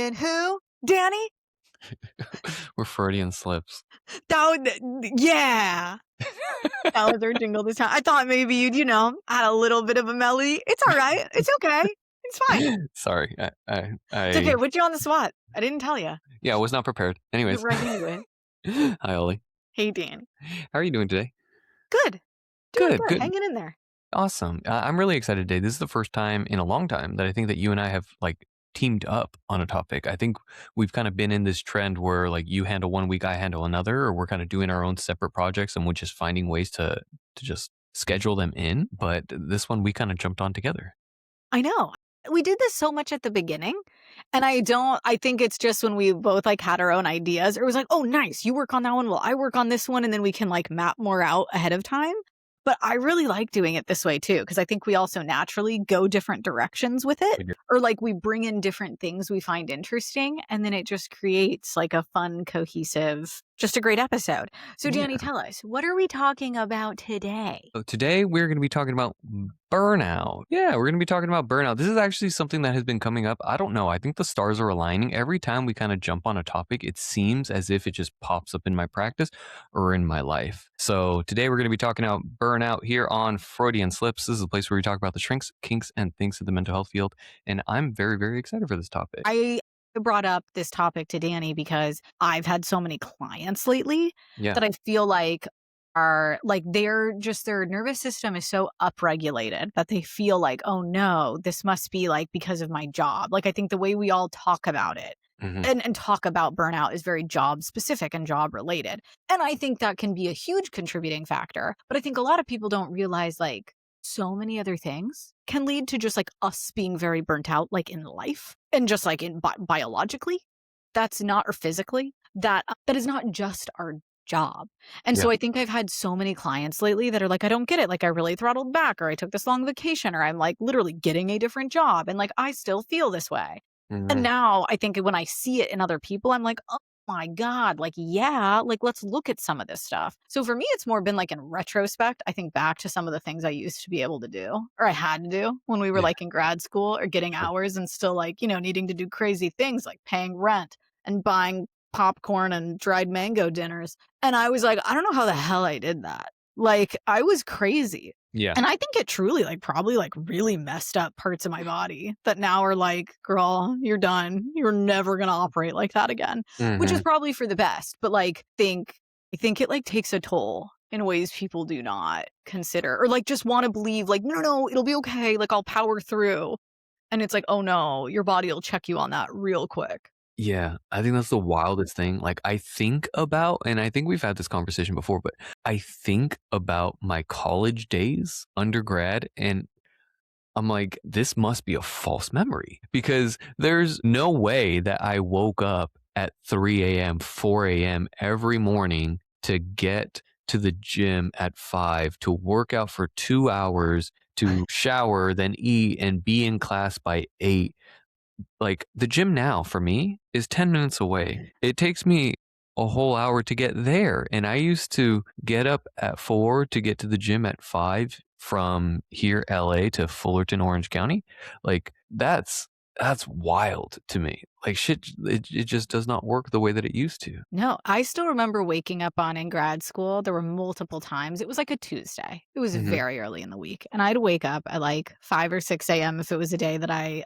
And who? Danny? We're Freudian slips. Yeah. That was our jingle this time. I thought maybe you'd, add a little bit of a melody. It's all right. It's okay. It's fine. Sorry. It's okay. Put you on the spot. I didn't tell you. Yeah, I was not prepared. Get Anyways. right into it. Hi, Ollie. Hey, Danny. How are you doing today? Good. Doing Good. Hanging in there. Awesome. I'm really excited today. This is the first time in a long time that I think that you and I have teamed up on a topic. I think we've kind of been in this trend where you handle one week, I handle another, or we're kind of doing our own separate projects and we're just finding ways to just schedule them in. But this one we kind of jumped on together. I know. We did this so much at the beginning, and I think it's just when we both had our own ideas, it was like, oh, nice, you work on that one, well, I work on this one, and then we can map more out ahead of time. But I really like doing it this way too, because I think we also naturally go different directions with it, or we bring in different things we find interesting, and then it just creates a fun, cohesive, just a great episode. So Danny, tell us, what are we talking about today? So today we're going to be talking about burnout. Yeah, we're going to be talking about burnout. This is actually something that has been coming up. I don't know. I think the stars are aligning. Every time we kind of jump on a topic, it seems as if it just pops up in my practice or in my life. So today we're going to be talking about burnout here on Freudian Slips. This is a place where we talk about the shrinks, kinks, and things of the mental health field. And I'm very, very excited for this topic. I brought up this topic to Danny because I've had so many clients lately that I feel are their nervous system is so upregulated that they feel oh no, this must be because of my job. I think the way we all talk about it and talk about burnout is very job specific and job related. And I think that can be a huge contributing factor. But I think a lot of people don't realize so many other things can lead to just us being very burnt out in life and just in biologically. That's not, or physically, that is not just our job. And so I think I've had so many clients lately that are I don't get it. I really throttled back, or I took this long vacation, or I'm literally getting a different job. And I still feel this way. And now I think when I see it in other people, I'm oh my God, let's look at some of this stuff. So for me, it's more been in retrospect, I think back to some of the things I used to be able to do, or I had to do when we were in grad school, or getting hours and still needing to do crazy things like paying rent and buying popcorn and dried mango dinners. And I was I don't know how the hell I did that. I was crazy. Yeah. And I think it truly probably really messed up parts of my body that now are girl, you're done. You're never going to operate like that again, which is probably for the best. But I think it takes a toll in ways people do not consider, or just want to believe no, it'll be okay. I'll power through. And it's oh no, your body will check you on that real quick. Yeah, I think that's the wildest thing. I think about, and I think we've had this conversation before, but I think about my college days, undergrad, and I'm this must be a false memory, because there's no way that I woke up at 3 a.m., 4 a.m. every morning to get to the gym at 5, to work out for 2 hours, to shower, then eat, and be in class by 8. The gym now for me is 10 minutes away. It takes me a whole hour to get there. And I used to get up at 4 to get to the gym at 5 from here, LA, to Fullerton, Orange County. That's wild to me. Shit, it just does not work the way that it used to. No, I still remember waking up on in grad school. There were multiple times. It was a Tuesday. It was very early in the week. And I'd wake up at 5 or 6 a.m. if it was a day that I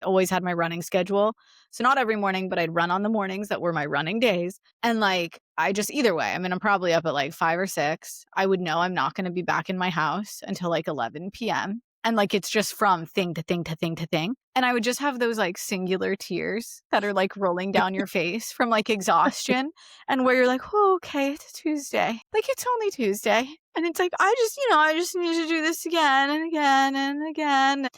always had my running schedule. So not every morning, but I'd run on the mornings that were my running days. And I just, either way, I'm probably up at 5 or 6. I would know I'm not going to be back in my house until 11 p.m. And it's just from thing to thing to thing to thing. And I would just have those singular tears that are rolling down your face from exhaustion, and where you're oh, okay, it's Tuesday. It's only Tuesday. And it's I just need to do this again and again and again.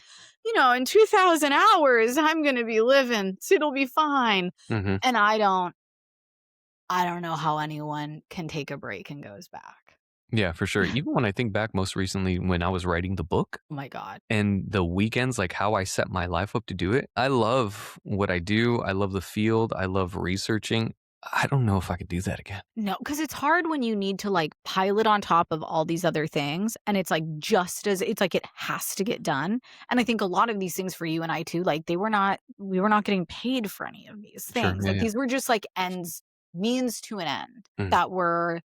In 2,000 hours, I'm going to be living. So it'll be fine. And I don't know how anyone can take a break and goes back. Yeah, for sure. Even when I think back most recently when I was writing the book. Oh my God. And the weekends, how I set my life up to do it. I love what I do. I love the field. I love researching. I don't know if I could do that again. No, because it's hard when you need to, like, pile it on top of all these other things, and it's, like, just as it's like it has to get done, and I think a lot of these things for you and I too, like, we were not getting paid for any of these Sure. things, Yeah. like, Yeah. these were just, like, ends means to an end Mhm. that were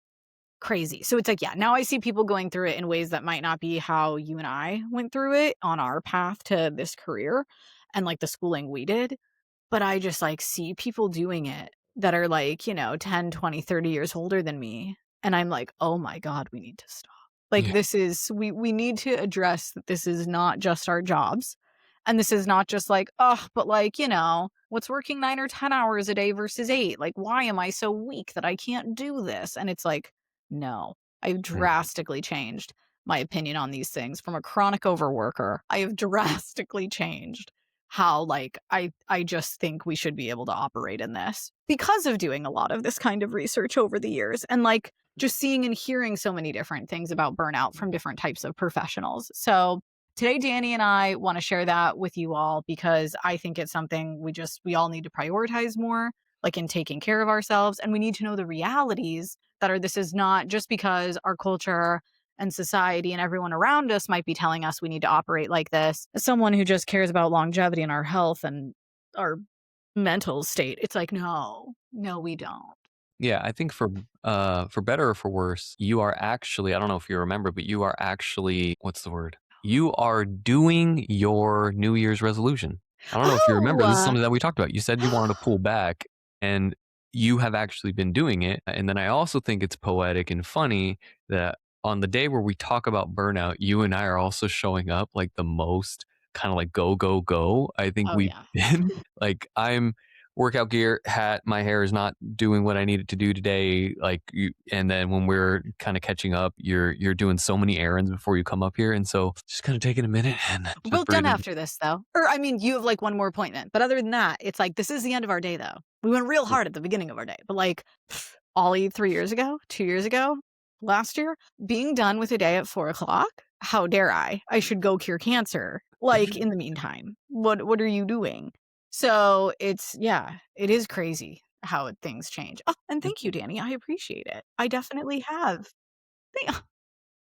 crazy. So it's like, yeah, now I see people going through it in ways that might not be how you and I went through it on our path to this career and, like, the schooling we did. But I just, like, see people doing it that are, like, 10, 20, 30 years older than me, and I'm like, "Oh my god, we need to stop." Like, Yeah. this is we need to address that this is not just our jobs, and this is not just like, oh, but, like, what's working 9 or 10 hours a day versus 8? Like, why am I so weak that I can't do this?" And it's like, "No." I've Mm. drastically changed my opinion on these things from a chronic overworker. I have drastically changed how, like, I just think we should be able to operate in this because of doing a lot of this kind of research over the years and, like, just seeing and hearing so many different things about burnout from different types of professionals. So today Danny and I want to share that with you all because I think it's something we all need to prioritize more, like, in taking care of ourselves, and we need to know the realities that are this is not just because our culture and society and everyone around us might be telling us we need to operate like this. As someone who just cares about longevity and our health and our mental state, it's like, no, no, we don't. Yeah, I think for better or for worse, you are actually, I don't know if you remember, but you are actually, what's the word? You are doing your New Year's resolution. I don't know if you remember, this is Oh, something that we talked about. You said you wanted to pull back, and you have actually been doing it. And then I also think it's poetic and funny that on the day where we talk about burnout, you and I are also showing up like the most kind of like go, go, go. I think oh we've yeah. been like, I'm workout gear, hat, my hair is not doing what I need it to do today. Like you, and then when we're kind of catching up, you're doing so many errands before you come up here. And so just kind of taking a minute and We're just both done breathing. after this though. Or I mean, you have like one more appointment. But other than that, it's like this is the end of our day though. We went real hard at the beginning of our day. But like Ollie 3 years ago, 2 years ago, last year, being done with a day at 4 o'clock, how dare I? I should go cure cancer. Like in the meantime. What are you doing? So it's yeah, it is crazy how things change. Oh, and thank you, Danny. I appreciate it. I definitely have. Thank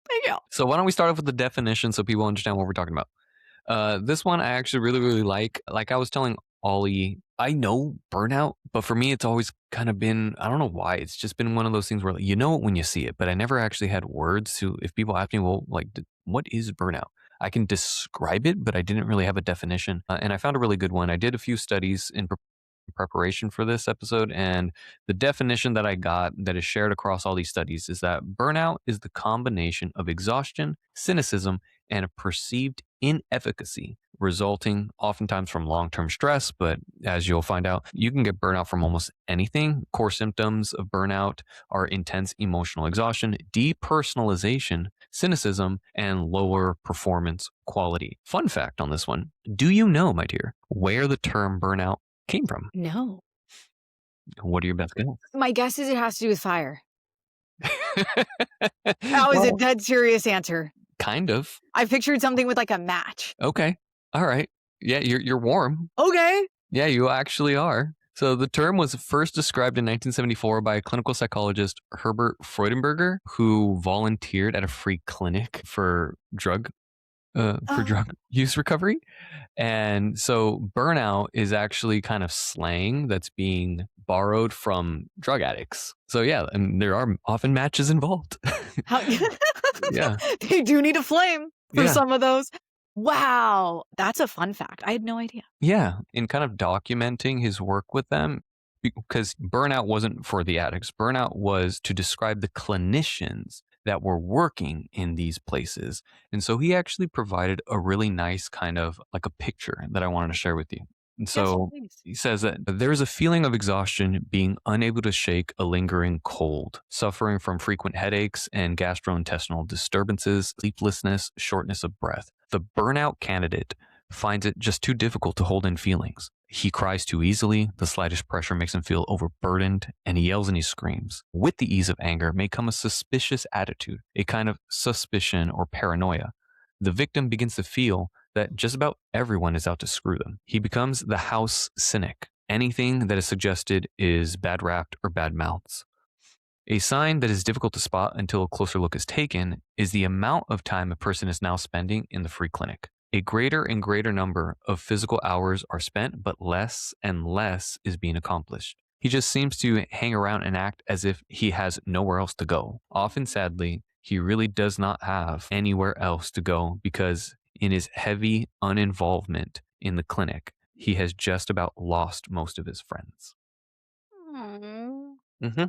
thank you. So why don't we start off with the definition so people understand what we're talking about? This one I actually really, really like. Like I was telling Ollie, I know burnout, but for me, it's always kind of been, I don't know why. It's just been one of those things where like, you know it when you see it, but I never actually had words to, if people ask me, well, like, what is burnout? I can describe it, but I didn't really have a definition. And I found a really good one. I did a few studies in preparation for this episode. And the definition that I got that is shared across all these studies is that burnout is the combination of exhaustion, cynicism, and a perceived inefficacy resulting oftentimes from long-term stress. But as you'll find out, you can get burnout from almost anything. Core symptoms of burnout are intense emotional exhaustion, depersonalization, cynicism, and lower performance quality. Fun fact on this one: do you know, my dear, where the term burnout came from? No. What are your best My guess is it has to do with fire. guess? That was a Well, dead serious answer. kind of. I pictured something with like a match. Okay. All right. Yeah, you're warm. Okay. Yeah, you actually are. So the term was first described in 1974 by clinical psychologist Herbert Freudenberger, who volunteered at a free clinic for Oh, drug use recovery. And so burnout is actually kind of slang that's being borrowed from drug addicts. So yeah, and there are often matches involved. how Yeah. they do need a flame for Yeah. some of those. Wow, that's a fun fact. I had no idea. Yeah. In kind of documenting his work with them, because burnout wasn't for the addicts, burnout was to describe the clinicians that were working in these places. And so he actually provided a really nice kind of like a picture that I wanted to share with you. And Yes, so please. he says that there's a feeling of exhaustion, being unable to shake a lingering cold, suffering from frequent headaches and gastrointestinal disturbances, sleeplessness, shortness of breath. The burnout candidate finds it just too difficult to hold in feelings. He cries too easily, the slightest pressure makes him feel overburdened, and he yells and he screams. With the ease of anger may come a suspicious attitude, a kind of suspicion or paranoia. The victim begins to feel that just about everyone is out to screw them. He becomes the house cynic, Anything that is suggested is bad rapped or bad mouths. A sign that is difficult to spot until a closer look is taken is the amount of time a person is now spending in the free clinic. A greater and greater number of physical hours are spent, but less and less is being accomplished. He just seems to hang around and act as if he has nowhere else to go. Often, sadly, he really does not have anywhere else to go because in his heavy uninvolvement in the clinic, he has just about lost most of his friends. Aw. Hmm.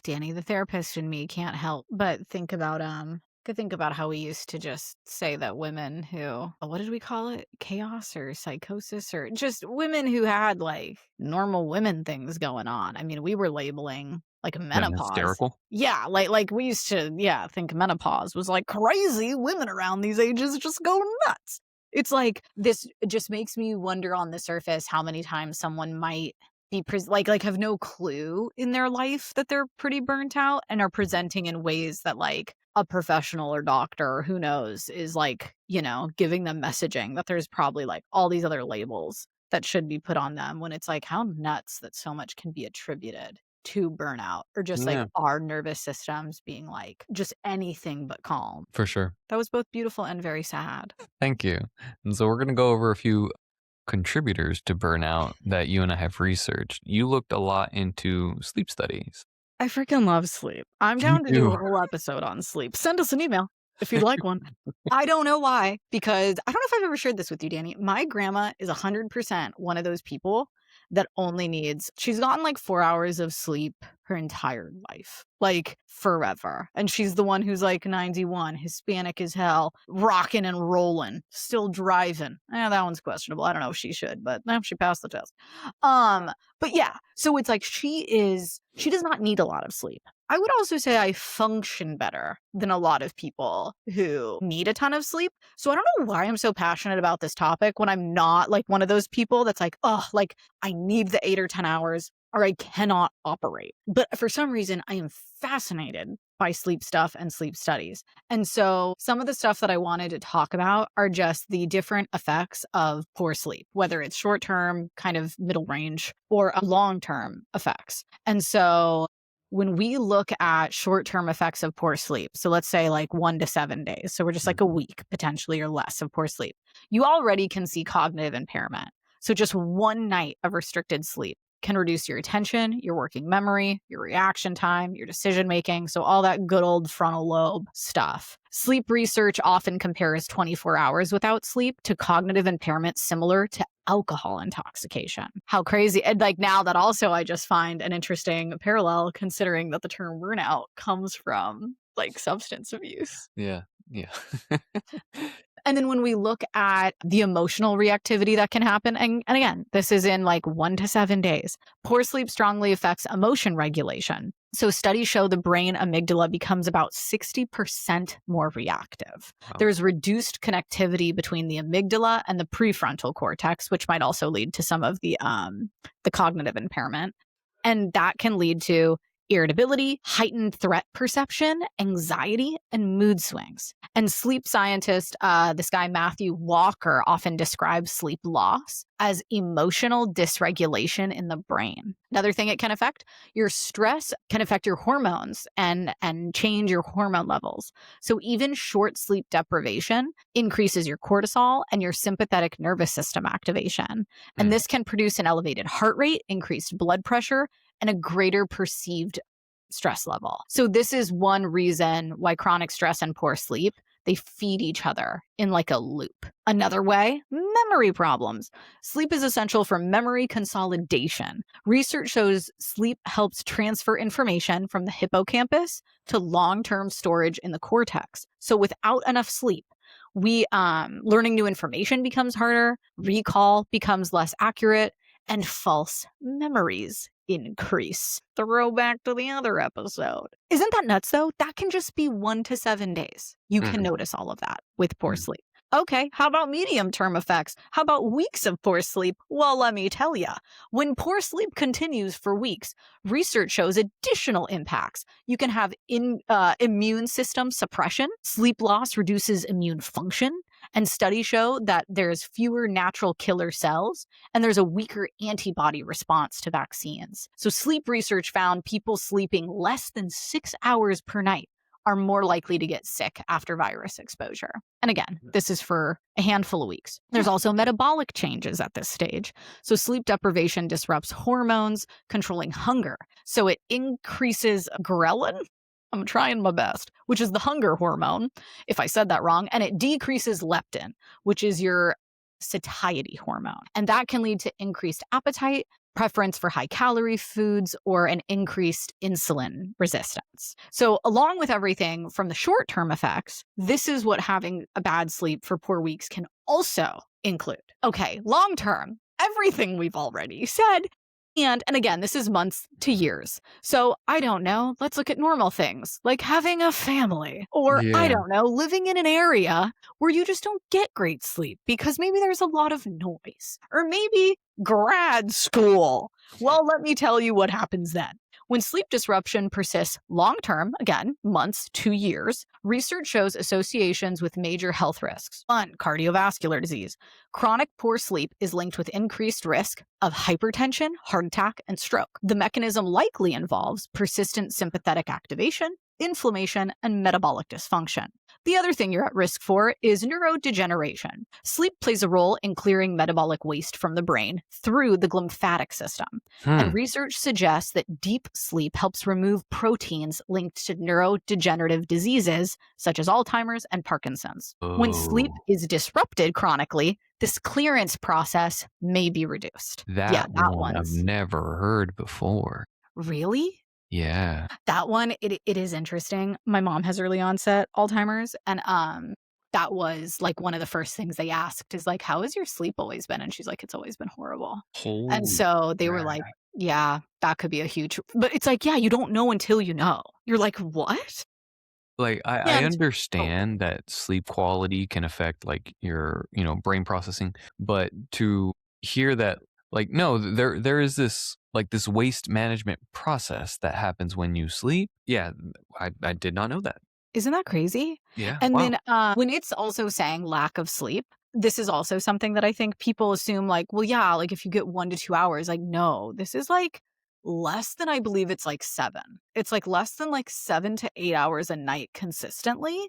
Danny, the therapist in me can't help but could think about how we used to just say that women who, what did we call it? Chaos or psychosis, or just women who had like normal women things going on. I mean, we were labeling like Them menopause. hysterical? Yeah, like we used to, yeah, think menopause was like crazy. Women around these ages just go nuts. It's like this just makes me wonder on the surface how many times someone might be like have no clue in their life that they're pretty burnt out and are presenting in ways that like a professional or doctor or who knows is like, giving them messaging that there's probably like all these other labels that should be put on them, when it's like how nuts that so much can be attributed to burnout or just like Yeah, our nervous systems being like just anything but calm. for sure. That was both beautiful and very sad. Thank you. And so we're going to go over a few contributors to burnout that you and I have researched. You looked a lot into sleep studies. I freaking love sleep. I'm You down to do do. a whole episode on sleep. Send us an email if you'd like one. I don't know why, because I don't know if I've ever shared this with you, Danny. My grandma is 100% one of those people that only she's gotten like 4 hours of sleep her entire life, like forever. And she's the one who's like 91, Hispanic as hell, rocking and rolling, still driving. That one's questionable. I don't know if she should, but she passed the test. But yeah, so it's like she does not need a lot of sleep. I would also say I function better than a lot of people who need a ton of sleep. So I don't know why I'm so passionate about this topic when I'm not like one of those people that's like, oh, like I need the 8 or 10 hours or I cannot operate. But for some reason, I am fascinated by sleep stuff and sleep studies. And so some of the stuff that I wanted to talk about are just the different effects of poor sleep, whether it's short-term, kind of middle range, or long-term effects. And so when we look at short-term effects of poor sleep, so let's say like 1 to 7 days, so we're just like a week potentially or less of poor sleep, you already can see cognitive impairment. So just one night of restricted sleep can reduce your attention, your working memory, your reaction time, your decision making. So all that good old frontal lobe stuff. Sleep research often compares 24 hours without sleep to cognitive impairment similar to alcohol intoxication. How crazy. And like now that also I just find an interesting parallel considering that the term burnout comes from like substance abuse. Yeah. Yeah. And then when we look at the emotional reactivity that can happen, and again, this is in like 1 to 7 days, poor sleep strongly affects emotion regulation. So studies show the brain amygdala becomes about 60% more reactive. Wow. There's reduced connectivity between the amygdala and the prefrontal cortex, which might also lead to some of the cognitive impairment. And that can lead to irritability, heightened threat perception, anxiety, and mood swings. And sleep scientist, this guy Matthew Walker, often describes sleep loss as emotional dysregulation in the brain. Another thing it can affect, your stress can affect your hormones and change your hormone levels. So even short sleep deprivation increases your cortisol and your sympathetic nervous system activation. And this can produce an elevated heart rate, increased blood pressure, and a greater perceived stress level. So this is one reason why chronic stress and poor sleep, they feed each other in like a loop. Another way, memory problems. Sleep is essential for memory consolidation. Research shows sleep helps transfer information from the hippocampus to long-term storage in the cortex. So without enough sleep, learning new information becomes harder, recall becomes less accurate, and false memories increase. Throwback to the other episode. Isn't that nuts though? That can just be 1 to 7 days. You can notice all of that with poor sleep. Okay, how about medium-term effects? How about weeks of poor sleep? Well, let me tell you. When poor sleep continues for weeks, research shows additional impacts. You can have immune system suppression. Sleep loss reduces immune function. And studies show that there's fewer natural killer cells and there's a weaker antibody response to vaccines. So, sleep research found people sleeping less than 6 hours per night are more likely to get sick after virus exposure. And again, this is for a handful of weeks. There's also metabolic changes at this stage. So, sleep deprivation disrupts hormones controlling hunger. So, it increases ghrelin. I'm trying my best, which is the hunger hormone, if I said that wrong, and it decreases leptin, which is your satiety hormone. And that can lead to increased appetite, preference for high calorie foods, or an increased insulin resistance. So, along with everything from the short term effects, this is what having a bad sleep for poor weeks can also include. Okay, long term, everything we've already said. And again, this is months to years. So I don't know. Let's look at normal things like having a family, or I Yeah. don't know, living in an area where you just don't get great sleep because maybe there's a lot of noise, or maybe grad school. Well, let me tell you what happens then. When sleep disruption persists long term, again, months to years, research shows associations with major health risks. One, cardiovascular disease. Chronic poor sleep is linked with increased risk of hypertension, heart attack, and stroke. The mechanism likely involves persistent sympathetic activation, inflammation, and metabolic dysfunction. The other thing you're at risk for is neurodegeneration. Sleep plays a role in clearing metabolic waste from the brain through the glymphatic system. And Hmm. research suggests that deep sleep helps remove proteins linked to neurodegenerative diseases such as Alzheimer's and Parkinson's. When sleep Oh, is disrupted chronically, this clearance process may be reduced. Yeah, that that one I've one's never heard before. really? Yeah. That one, it is interesting. My mom has early onset Alzheimer's, and, that was, like, one of the first things they asked is, like, "How has your sleep always been?" And she's like, "It's always been horrible." And Holy so they were like, crap. "Yeah, that could be a huge," but it's like, yeah, you don't know until you know. You're like, "What?" Like, I And oh, understand that sleep quality can affect, like, your, brain processing, but to hear that, like, no, there is this, like, this waste management process that happens when you sleep. Yeah, I did not know that. isn't that crazy? Yeah, And wow. then, when it's also saying lack of sleep, this is also something that I think people assume, like, well, yeah, like, if you get 1 to 2 hours, like, no, this is, like, less than I believe it's, like, 7. It's, like, less than, like, 7 to 8 hours a night consistently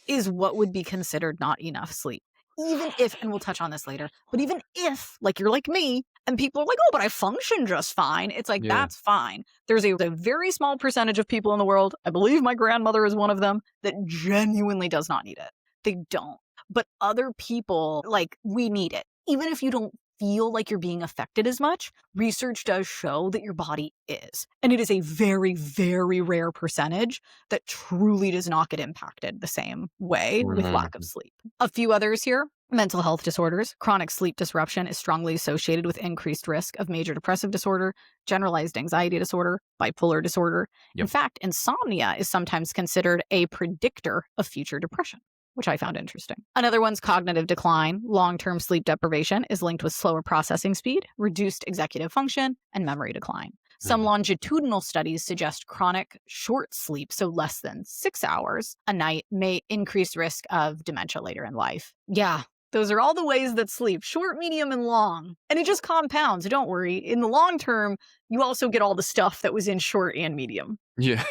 is what would be considered not enough sleep. Even if, and we'll touch on this later, but even if, like, you're like me, and people are like, "Oh, but I function just fine." It's like, Yeah. that's fine. There's a very small percentage of people in the world, I believe my grandmother is one of them, that genuinely does not need it. They don't. But other people, like, we need it. Even if you don't feel like you're being affected as much, research does show that your body is. And it is a very, very rare percentage that truly does not get impacted the same way with lack of Mhm. sleep. A few others here. Mental health disorders. Chronic sleep disruption is strongly associated with increased risk of major depressive disorder, generalized anxiety disorder, bipolar disorder. In Yep. fact, insomnia is sometimes considered a predictor of future depression, which I found interesting. Another one's cognitive decline. Long term sleep deprivation is linked with slower processing speed, reduced executive function, and memory decline. Some Mhm. longitudinal studies suggest chronic short sleep, so less than 6 hours a night, may increase risk of dementia later in life. Yeah, those are all the ways that sleep, short, medium, and long. And it just compounds. Don't worry. In the long term, you also get all the stuff that was in short and medium. Yeah.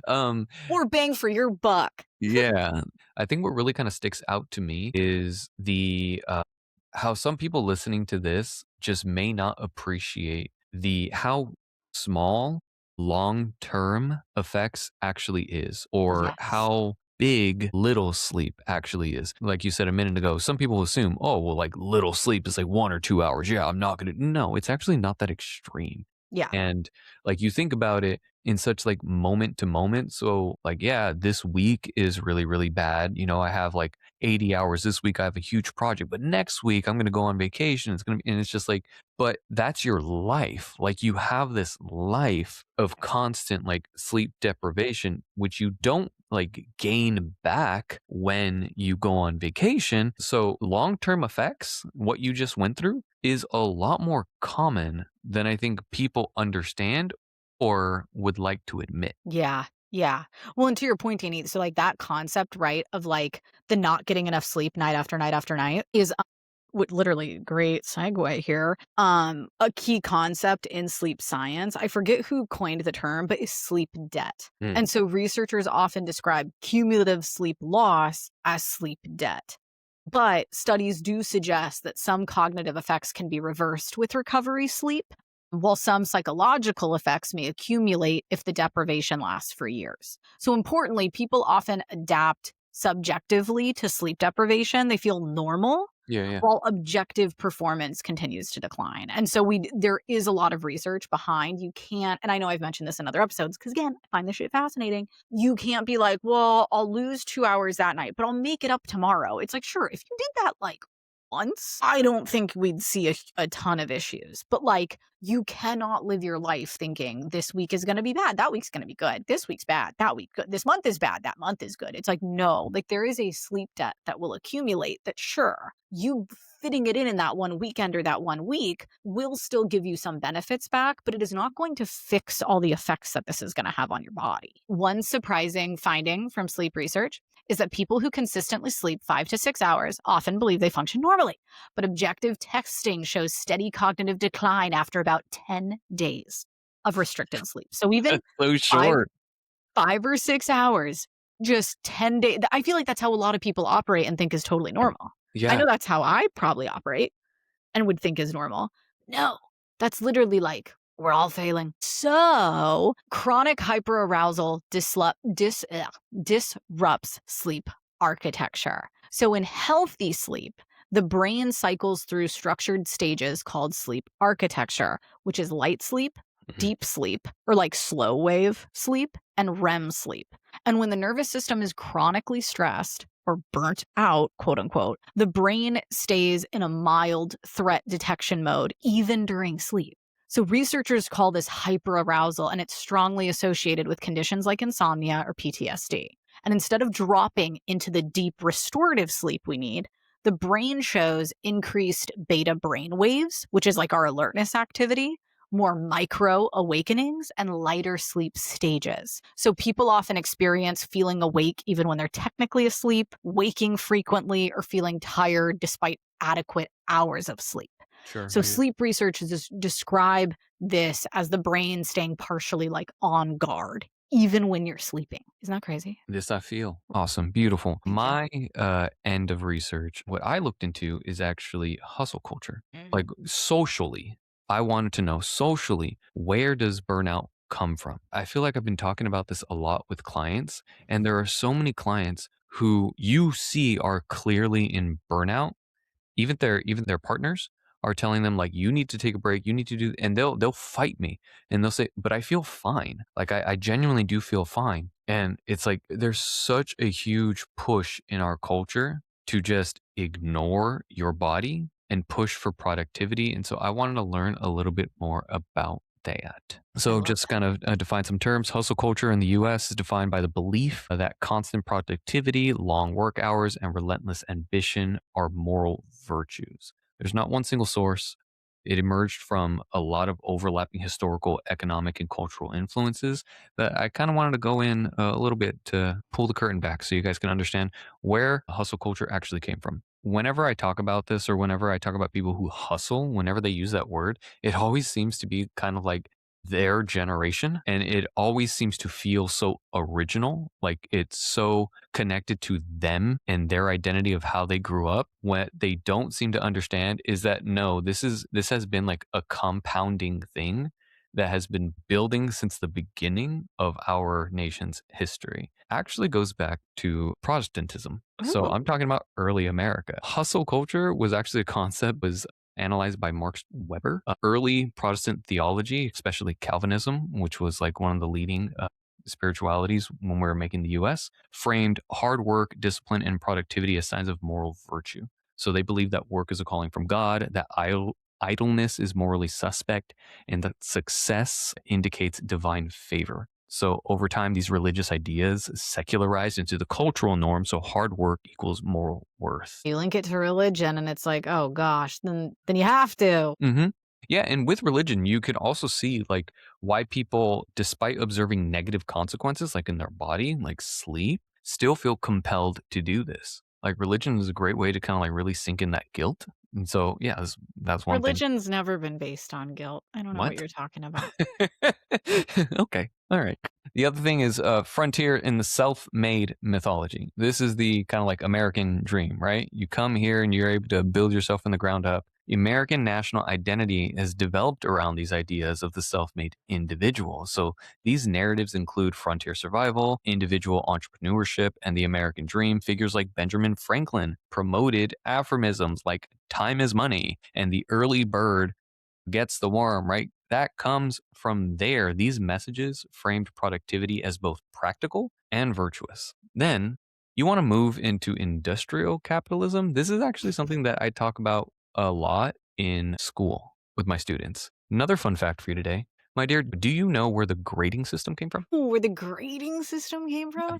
Um, More bang for your buck. yeah. I think what really kinda sticks out to me is how some people listening to this just may not appreciate the how small long-term effects actually is, or Yes. how big little sleep actually is. Like you said a minute ago, some people assume, "Oh, well, like, little sleep is like 1 or 2 hours. Yeah, I'm not gonna." No, it's actually not that extreme. Yeah. And, like, you think about it in such, like, moment to moment. So, like, yeah, this week is really, really bad. I have, like, 80 hours this week. I have a huge project, but next week I'm gonna go on vacation. It's gonna be, and it's just like, but that's your life. Like, you have this life of constant, like, sleep deprivation, which you don't, like, gain back when you go on vacation. So long-term effects, what you just went through, is a lot more common than I think people understand or would like to admit. Yeah. Yeah. Well, and to your point, Annie, so, like, that concept, right, of, like, the not getting enough sleep night after night after night is, what literally great segue here, a key concept in sleep science. I forget who coined the term, but is sleep debt. Mm. And so researchers often describe cumulative sleep loss as sleep debt. But studies do suggest that some cognitive effects can be reversed with recovery sleep, while some psychological effects may accumulate if the deprivation lasts for years. So, importantly, people often adapt subjectively to sleep deprivation. They feel normal Yeah, yeah. while objective performance continues to decline. And so there is a lot of research behind. You can't, and I know I've mentioned this in other episodes because again, I find this shit fascinating. You can't be like, well, I'll lose 2 hours that night, but I'll make it up tomorrow. It's like, sure, if you did that like once, I don't think we'd see a ton of issues. But like, you cannot live your life thinking this week is going to be bad, that week's going to be good, this week's bad, that week good, this month is bad, that month is good. It's like, no, like there is a sleep debt that will accumulate that, sure, you fitting it in that one weekend or that one week will still give you some benefits back, but it is not going to fix all the effects that this is going to have on your body. One surprising finding from sleep research is that people who consistently sleep 5 to 6 hours often believe they function normally, but objective testing shows steady cognitive decline after about 10 days of restricted sleep. So even That's so five, short. 5 or 6 hours, just 10 days. I feel like that's how a lot of people operate and think is totally normal. I Yeah. know that's how I probably operate and would think is normal. No, that's literally like, we're all failing. So, chronic hyperarousal disrupts sleep architecture. So, in healthy sleep, the brain cycles through structured stages called sleep architecture, which is light sleep, Mhm. deep sleep, or like slow wave sleep, and REM sleep. And when the nervous system is chronically stressed or burnt out, quote unquote, the brain stays in a mild threat detection mode even during sleep. So researchers call this hyperarousal, and it's strongly associated with conditions like insomnia or PTSD. And instead of dropping into the deep restorative sleep we need, the brain shows increased beta brain waves, which is like our alertness activity, more micro awakenings, and lighter sleep stages. So people often experience feeling awake even when they're technically asleep, waking frequently, or feeling tired despite adequate hours of sleep. Sure. So Yeah. sleep researchers describe this as the brain staying partially like on guard, even when you're sleeping. Isn't that crazy? This I feel. Awesome. Beautiful. Thank you. My end of research, what I looked into is actually hustle culture. Mm. Like socially, I wanted to know socially, where does burnout come from? I feel like I've been talking about this a lot with clients, and there are so many clients who you see are clearly in burnout, even their partners are telling them like, you need to take a break, you need to do, and they'll fight me, and they'll say, but I feel fine, like I genuinely do feel fine. And it's like there's such a huge push in our culture to just ignore your body and push for productivity. And so I wanted to learn a little bit more about that. I So, love just that. kind of define some terms. Hustle culture in the US is defined by the belief that constant productivity, long work hours, and relentless ambition are moral virtues. There's not one single source. It emerged from a lot of overlapping historical, economic, and cultural influences that I kind of wanted to go in a little bit to pull the curtain back so you guys can understand where hustle culture actually came from. Whenever I talk about this, or whenever I talk about people who hustle, whenever they use that word, it always seems to be kind of like their generation, and it always seems to feel so original, like it's so connected to them and their identity of how they grew up. What they don't seem to understand is that no, this has been like a compounding thing that has been building since the beginning of our nation's history. Actually goes back to Protestantism. So I'm Ooh. talking about early America. Hustle culture was actually a concept was analyzed by Marx Weber. Early Protestant theology, especially Calvinism, which was like one of the leading spiritualities when we were making the US, framed hard work, discipline, and productivity as signs of moral virtue. So they believe that work is a calling from God, that idleness is morally suspect, and that success indicates divine favor. So over time, these religious ideas secularized into the cultural norm. So hard work equals moral worth. You link it to religion and it's like, oh gosh, then you have to. hmm Yeah, and with religion, you could also see like why people, despite observing negative consequences, like in their body, like sleep, still feel compelled to do this. Like religion is a great way to kind of like really sink in that guilt. And so, yeah, that's one thing. Religion's never been based on guilt. I don't know what What? you're talking about. Okay. All right. The other thing is frontier in the self-made mythology. This is the kind of like American dream, right? You come here and you're able to build yourself from the ground up. The American national identity has developed around these ideas of the self-made individual. So these narratives include frontier survival, individual entrepreneurship, and the American dream. Figures like Benjamin Franklin promoted aphorisms like time is money and the early bird gets the worm, right? That comes from there. These messages framed productivity as both practical and virtuous. Then you want to move into industrial capitalism. This is actually something that I talk about a lot in school with my students. Another fun fact for you today. My dear, do you know where the grading system came from? Ooh, where the grading system came from?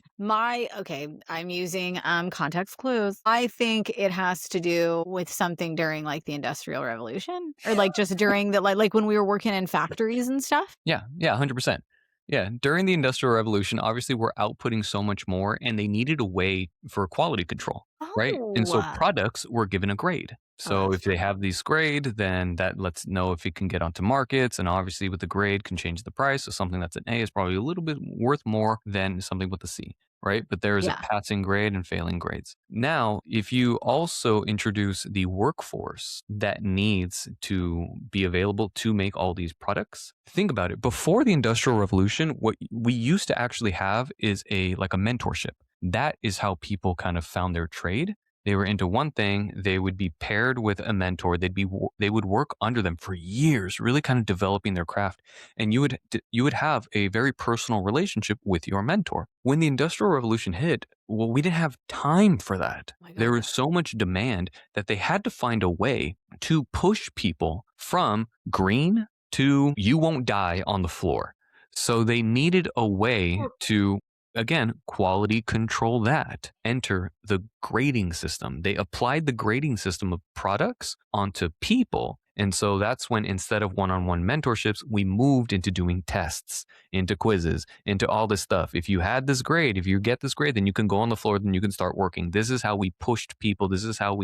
Okay, I'm using, context clues. I think it has to do with something during, like, the Industrial Revolution? Or, like, just during the like, when we were working in factories and stuff? Yeah, yeah, 100%. Yeah, during the Industrial Revolution, obviously, we're outputting so much more, and they needed a way for quality control, right? And Oh. so products were given a grade. Oh, So that's if they fun. have these grade, then that lets know if it can get onto markets, and obviously with the grade can change the price. So something that's an A is probably a little bit worth more than something with a C, right? But there is a Yeah. passing grade and failing grades. Now, if you also introduce the workforce that needs to be available to make all these products, think about it. Before the Industrial Revolution, what we used to actually have is a like a mentorship. That is how people kind of found their trade. They were into one thing, they would be paired with a mentor, they would work under them for years, really kind of developing their craft, and you would have a very personal relationship with your mentor. When the Industrial Revolution hit, well, we didn't have time for that. Oh my There god. was so much demand that they had to find a way to push people from green to you won't die on the floor. So they needed a way to, again, quality control that. Enter the grading system. They applied the grading system of products onto people. And so that's when instead of one on one mentorships, we moved into doing tests, into quizzes, into all this stuff. If you had this grade, if you get this grade, then you can go on the floor, then you can start working. This is how we pushed people. This is how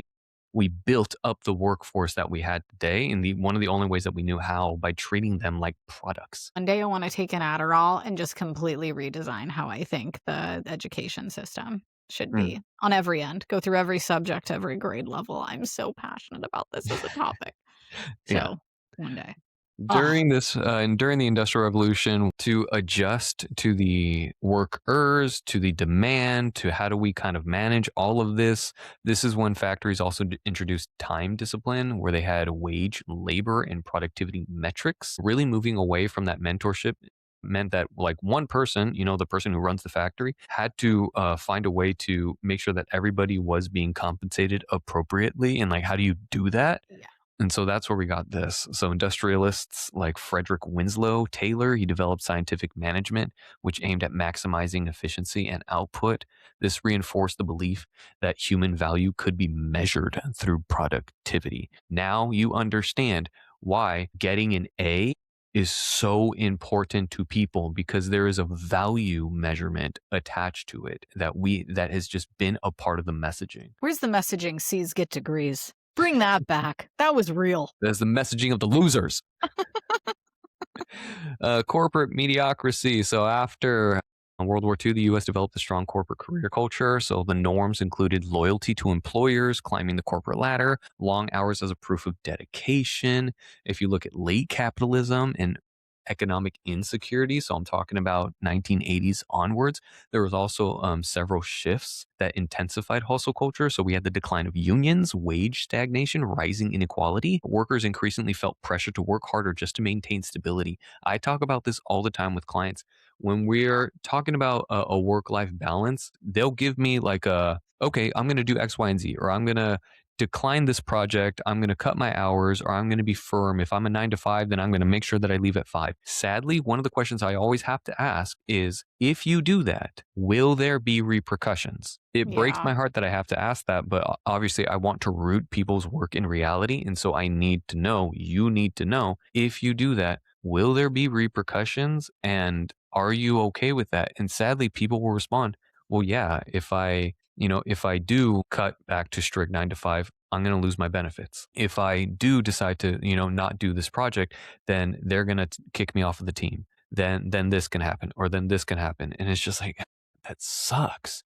we built up the workforce that we had today. And one of the only ways that we knew how by treating them like products. One day I wanna take an Adderall and just completely redesign how I think the education system should Mm, be on every end, go through every subject, every grade level. I'm so passionate about this as a topic. yeah. So, one day. Ah, During this and during the Industrial Revolution, to adjust to the workers, to the demand, to how do we kind of manage all of this, this is when factories also introduced time discipline, where they had wage, labor, and productivity metrics. Really moving away from that mentorship meant that like one person, the person who runs the factory, had to find a way to make sure that everybody was being compensated appropriately. And like, how do you do that? yeah. And so that's where we got this. So industrialists like Frederick Winslow Taylor, he developed scientific management, which aimed at maximizing efficiency and output. This reinforced the belief that human value could be measured through productivity. Now you understand why getting an A is so important to people because there is a value measurement attached to it that has just been a part of the messaging. Where's the messaging C's get degrees? Bring that back. That was real. That's the messaging of the losers. Corporate mediocrity. So after World War II, the U.S. developed a strong corporate career culture. So the norms included loyalty to employers, climbing the corporate ladder, long hours as a proof of dedication. If you look at late capitalism and economic insecurity, so I'm talking about 1980s onwards, there was also several shifts that intensified hustle culture. So we had the decline of unions, wage stagnation, rising inequality. Workers increasingly felt pressure to work harder just to maintain stability. I talk about this all the time with clients. When we're talking about a work life balance, they'll give me like okay, I'm going to do X, Y, and Z, or I'm going to decline this project. I'm going to cut my hours, or I'm going to be firm. If I'm a 9 to 5, then I'm going to make sure that I leave at 5. Sadly, one of the questions I always have to ask is, if you do that, will there be repercussions? It breaks Yeah. my heart that I have to ask that, but obviously I want to root people's work in reality. And so I need to know, you need to know, if you do that, will there be repercussions? And are you okay with that? And sadly, people will respond, well, yeah, if I do cut back to strict 9 to 5, I'm going to lose my benefits. If I do decide to, not do this project, then they're going to kick me off of the team. Then this can happen, or then this can happen. And it's just like, that sucks.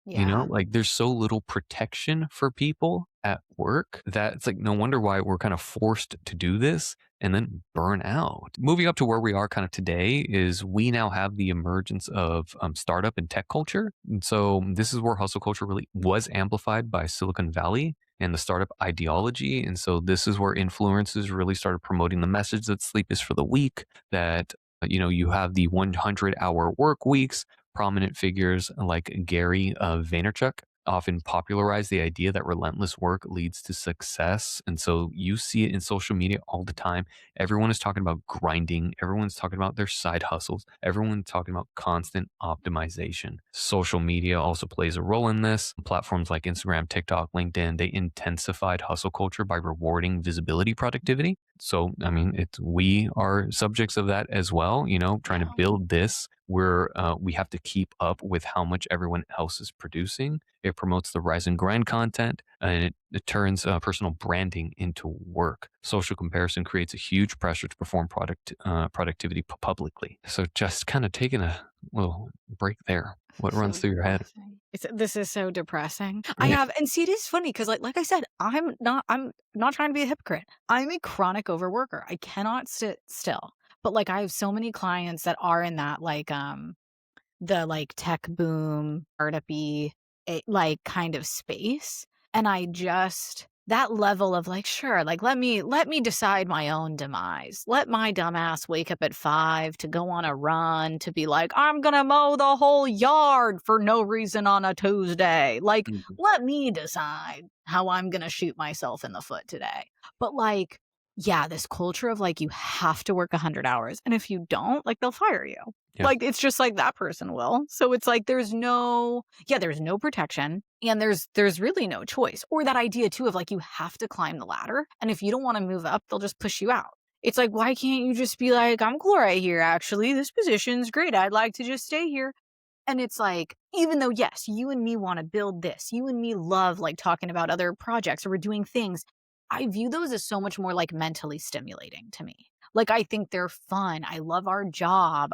Yeah. Like, there's so little protection for people at work that it's like, no wonder why we're kind of forced to do this and then burn out. Moving up to where we are kind of today is we now have the emergence of startup and tech culture. And so this is where hustle culture really was amplified by Silicon Valley and the startup ideology. And so this is where influencers really started promoting the message that sleep is for the weak, that you have the 100-hour work weeks. Prominent figures like Gary Vaynerchuk often popularize the idea that relentless work leads to success. And so you see it in social media all the time. Everyone is talking about grinding. Everyone's talking about their side hustles. Everyone's talking about constant optimization. Social media also plays a role in this. Platforms like Instagram, TikTok, LinkedIn, they intensified hustle culture by rewarding visibility productivity. So, I mean, we are subjects of that as well, trying to Yeah. build this where we have to keep up with how much everyone else is producing. It promotes the rise and grind content, and it turns personal branding into work. Social comparison creates a huge pressure to perform productivity publicly. So just kind of taking a little break there. What So runs through your head? depressing. This is so depressing. I Yeah. have, and see, it is funny because, like I said, I'm not trying to be a hypocrite. I'm a chronic overworker. I cannot sit still. But like I have so many clients that are in that the like tech boom, startup-y, like kind of space. And I just that level of like, sure, like let me decide my own demise. Let my dumbass wake up at 5 to go on a run to be like, I'm gonna mow the whole yard for no reason on a Tuesday. Like, Mhm. let me decide how I'm gonna shoot myself in the foot today. But like, yeah, this culture of like you have to work 100 hours. And if you don't, like they'll fire you. Yeah. Like, it's just like that person will. So it's like there's no protection and there's really no choice. Or that idea too of like you have to climb the ladder. And if you don't want to move up, they'll just push you out. It's like, why can't you just be like, I'm cool right here, actually. This position's great. I'd like to just stay here. And it's like, even though, yes, you and me want to build this, you and me love like talking about other projects or we're doing things, I view those as so much more like mentally stimulating to me. Like, I think they're fun. I love our job.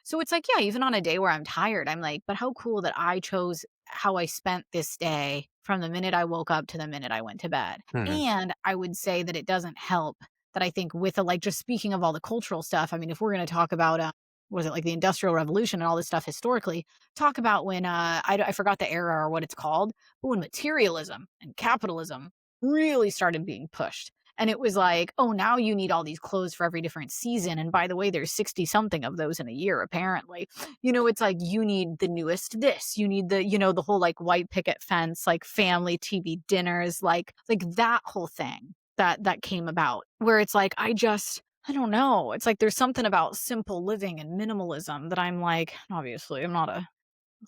So it's like, yeah, even on a day where I'm tired, I'm like, but how cool that I chose how I spent this day from the minute I woke up to the minute I went to bed. Mhm. And I would say that it doesn't help that I think with like just speaking of all the cultural stuff, I mean, if we're going to talk about was it like the Industrial Revolution and all this stuff historically? Talk about when I forgot the era or what it's called, but when materialism and capitalism really started being pushed. And it was like, oh, now you need all these clothes for every different season. And by the way, there's 60 something of those in a year, apparently. It's like you need the newest this, you need the whole like white picket fence, like family TV dinners, like that whole thing that came about where it's like, I don't know. It's like there's something about simple living and minimalism that I'm like, obviously, I'm not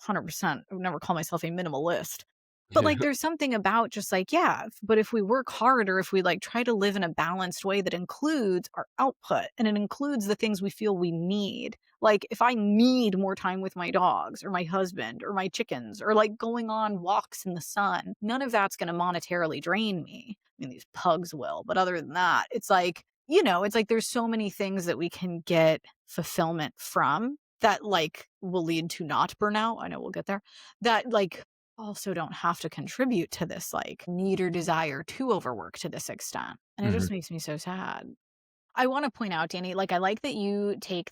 100%. I would never call myself a minimalist. But Yeah. like there's something about just like, yeah, but if we work hard or if we like try to live in a balanced way that includes our output and it includes the things we feel we need. Like if I need more time with my dogs or my husband or my chickens or like going on walks in the sun, none of that's going to monetarily drain me. I mean, these pugs will, but other than that, it's like there's so many things that we can get fulfillment from that, like, will lead to not burnout, I know we'll get there, that, like, also don't have to contribute to this, like, need or desire to overwork to this extent, and it Mhm. just makes me so sad. I wanna point out, Danny, like, I like that you take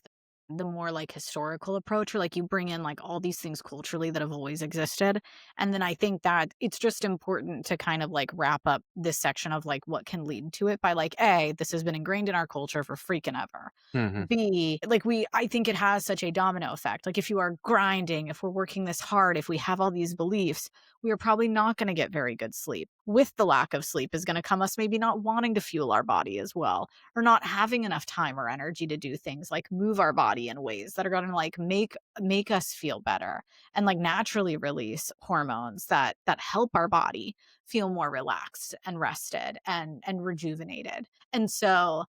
the more, like, historical approach or, like, you bring in, like, all these things culturally that have always existed, and then I think that it's just important to kind of, like, wrap up this section of, like, what can lead to it by, like, A, this has been ingrained in our culture for freaking ever. Mhm. B, like, I think it has such a domino effect, like, if you are grinding, if we're working this hard, if we have all these beliefs, we are probably not going to get very good sleep. With the lack of sleep is going to come us maybe not wanting to fuel our body as well, or not having enough time or energy to do things like move our body in ways that are going to like make us feel better and like naturally release hormones that help our body feel more relaxed and rested and rejuvenated. And so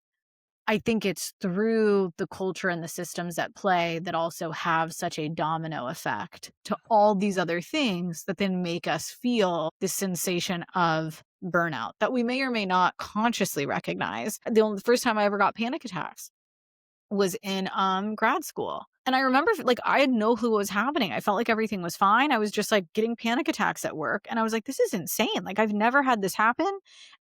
I think it's through the culture and the systems at play that also have such a domino effect to all these other things that then make us feel this sensation of burnout that we may or may not consciously recognize. The first time I ever got panic attacks was in, grad school, and I remember like, I had no clue what was happening. I felt like everything was fine. I was just, like, getting panic attacks at work, and I was like, "This is insane." Like, I've never had this happen,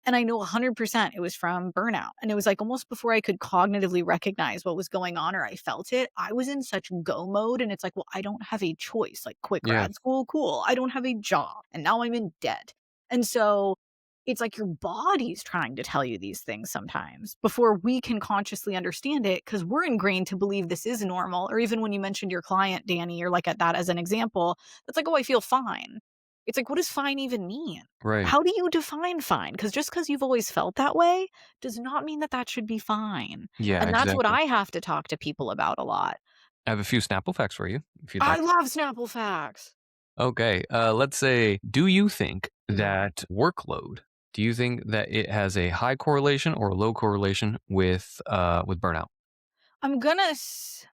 and I know 100% it was from burnout, and it was, like, almost before I could cognitively recognize what was going on or I felt it, I was in such go mode, and it's like, "Well, I don't have a choice." Like, "Quit Yeah, grad school? Cool. I don't have a job, and now I'm in debt." And so it's like your body's trying to tell you these things sometimes before we can consciously understand it because we're ingrained to believe this is normal. Or even when you mentioned your client, Danny, or like at that as an example, that's like, oh, I feel fine. It's like, what does fine even mean? right. How do you define fine? Because just because you've always felt that way does not mean that that should be fine. Yeah, And that's what exactly. I have to talk to people about a lot. I have a few Snapple facts for you if you'd I like. love Snapple facts. Okay, let's say, do you think Mhm. that workload, do you think that it has a high correlation or a low correlation with burnout? I'm gonna s-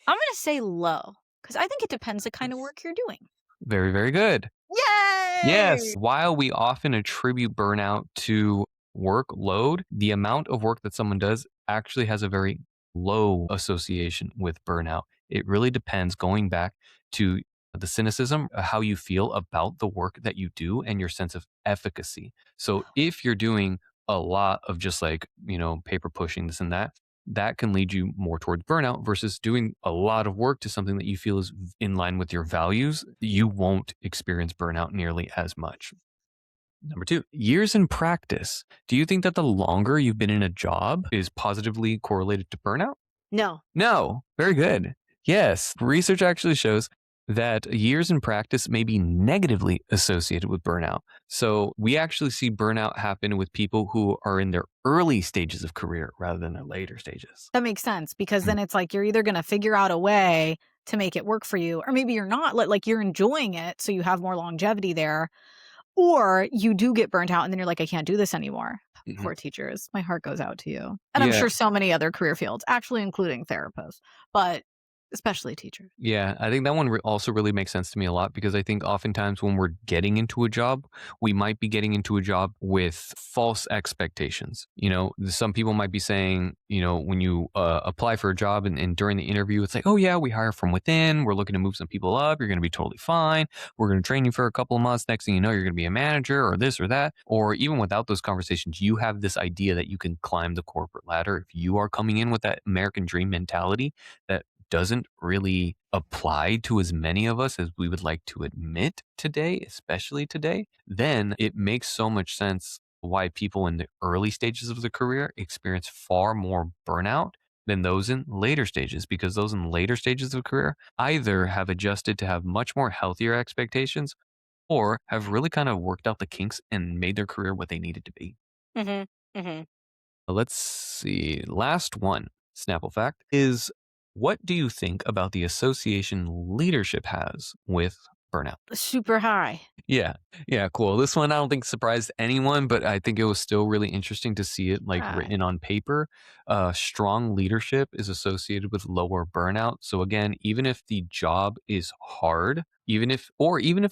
I'm gonna say low because I think it depends the kind of work you're doing. Very, very good. Yes, Yay! while we often attribute burnout to workload, the amount of work that someone does actually has a very low association with burnout. It really depends, going back to the cynicism, how you feel about the work that you do and your sense of efficacy. So if you're doing a lot of just like, paper pushing, this and that, that can lead you more towards burnout versus doing a lot of work to something that you feel is in line with your values. You won't experience burnout nearly as much. Number two, years in practice. Do you think that the longer you've been in a job is positively correlated to burnout? No. No. Very good. Yes. Research actually shows that years in practice may be negatively associated with burnout. So we actually see burnout happen with people who are in their early stages of career rather than their later stages. That makes sense because Mm. then it's like you're either gonna figure out a way to make it work for you, or maybe you're not, like, you're enjoying it, so you have more longevity there, or you do get burnt out and then you're like, "I can't do this anymore." Mhm. Poor teachers, my heart goes out to you. And I'm Yeah. sure so many other career fields, actually including therapists, but especially teachers. Yeah, I think that one also really makes sense to me a lot because I think oftentimes when we're getting into a job, we might be getting into a job with false expectations. Some people might be saying, when you apply for a job and during the interview, it's like, oh, yeah, we hire from within. We're looking to move some people up. You're going to be totally fine. We're going to train you for a couple of months. Next thing you know, you're going to be a manager or this or that. Or even without those conversations, you have this idea that you can climb the corporate ladder. If you are coming in with that American dream mentality, that doesn't really apply to as many of us as we would like to admit today, especially today, then it makes so much sense why people in the early stages of their career experience far more burnout than those in later stages, because those in later stages of career either have adjusted to have much more healthier expectations or have really kind of worked out the kinks and made their career what they needed to be. Mhm, mhm. Let's see. Last one, Snapple fact, is what do you think about the association leadership has with burnout? Super high. Yeah. Yeah, cool. This one I don't think surprised anyone, but I think it was still really interesting to see it like Right. written on paper. Strong leadership is associated with lower burnout. So again, even if the job is hard, even if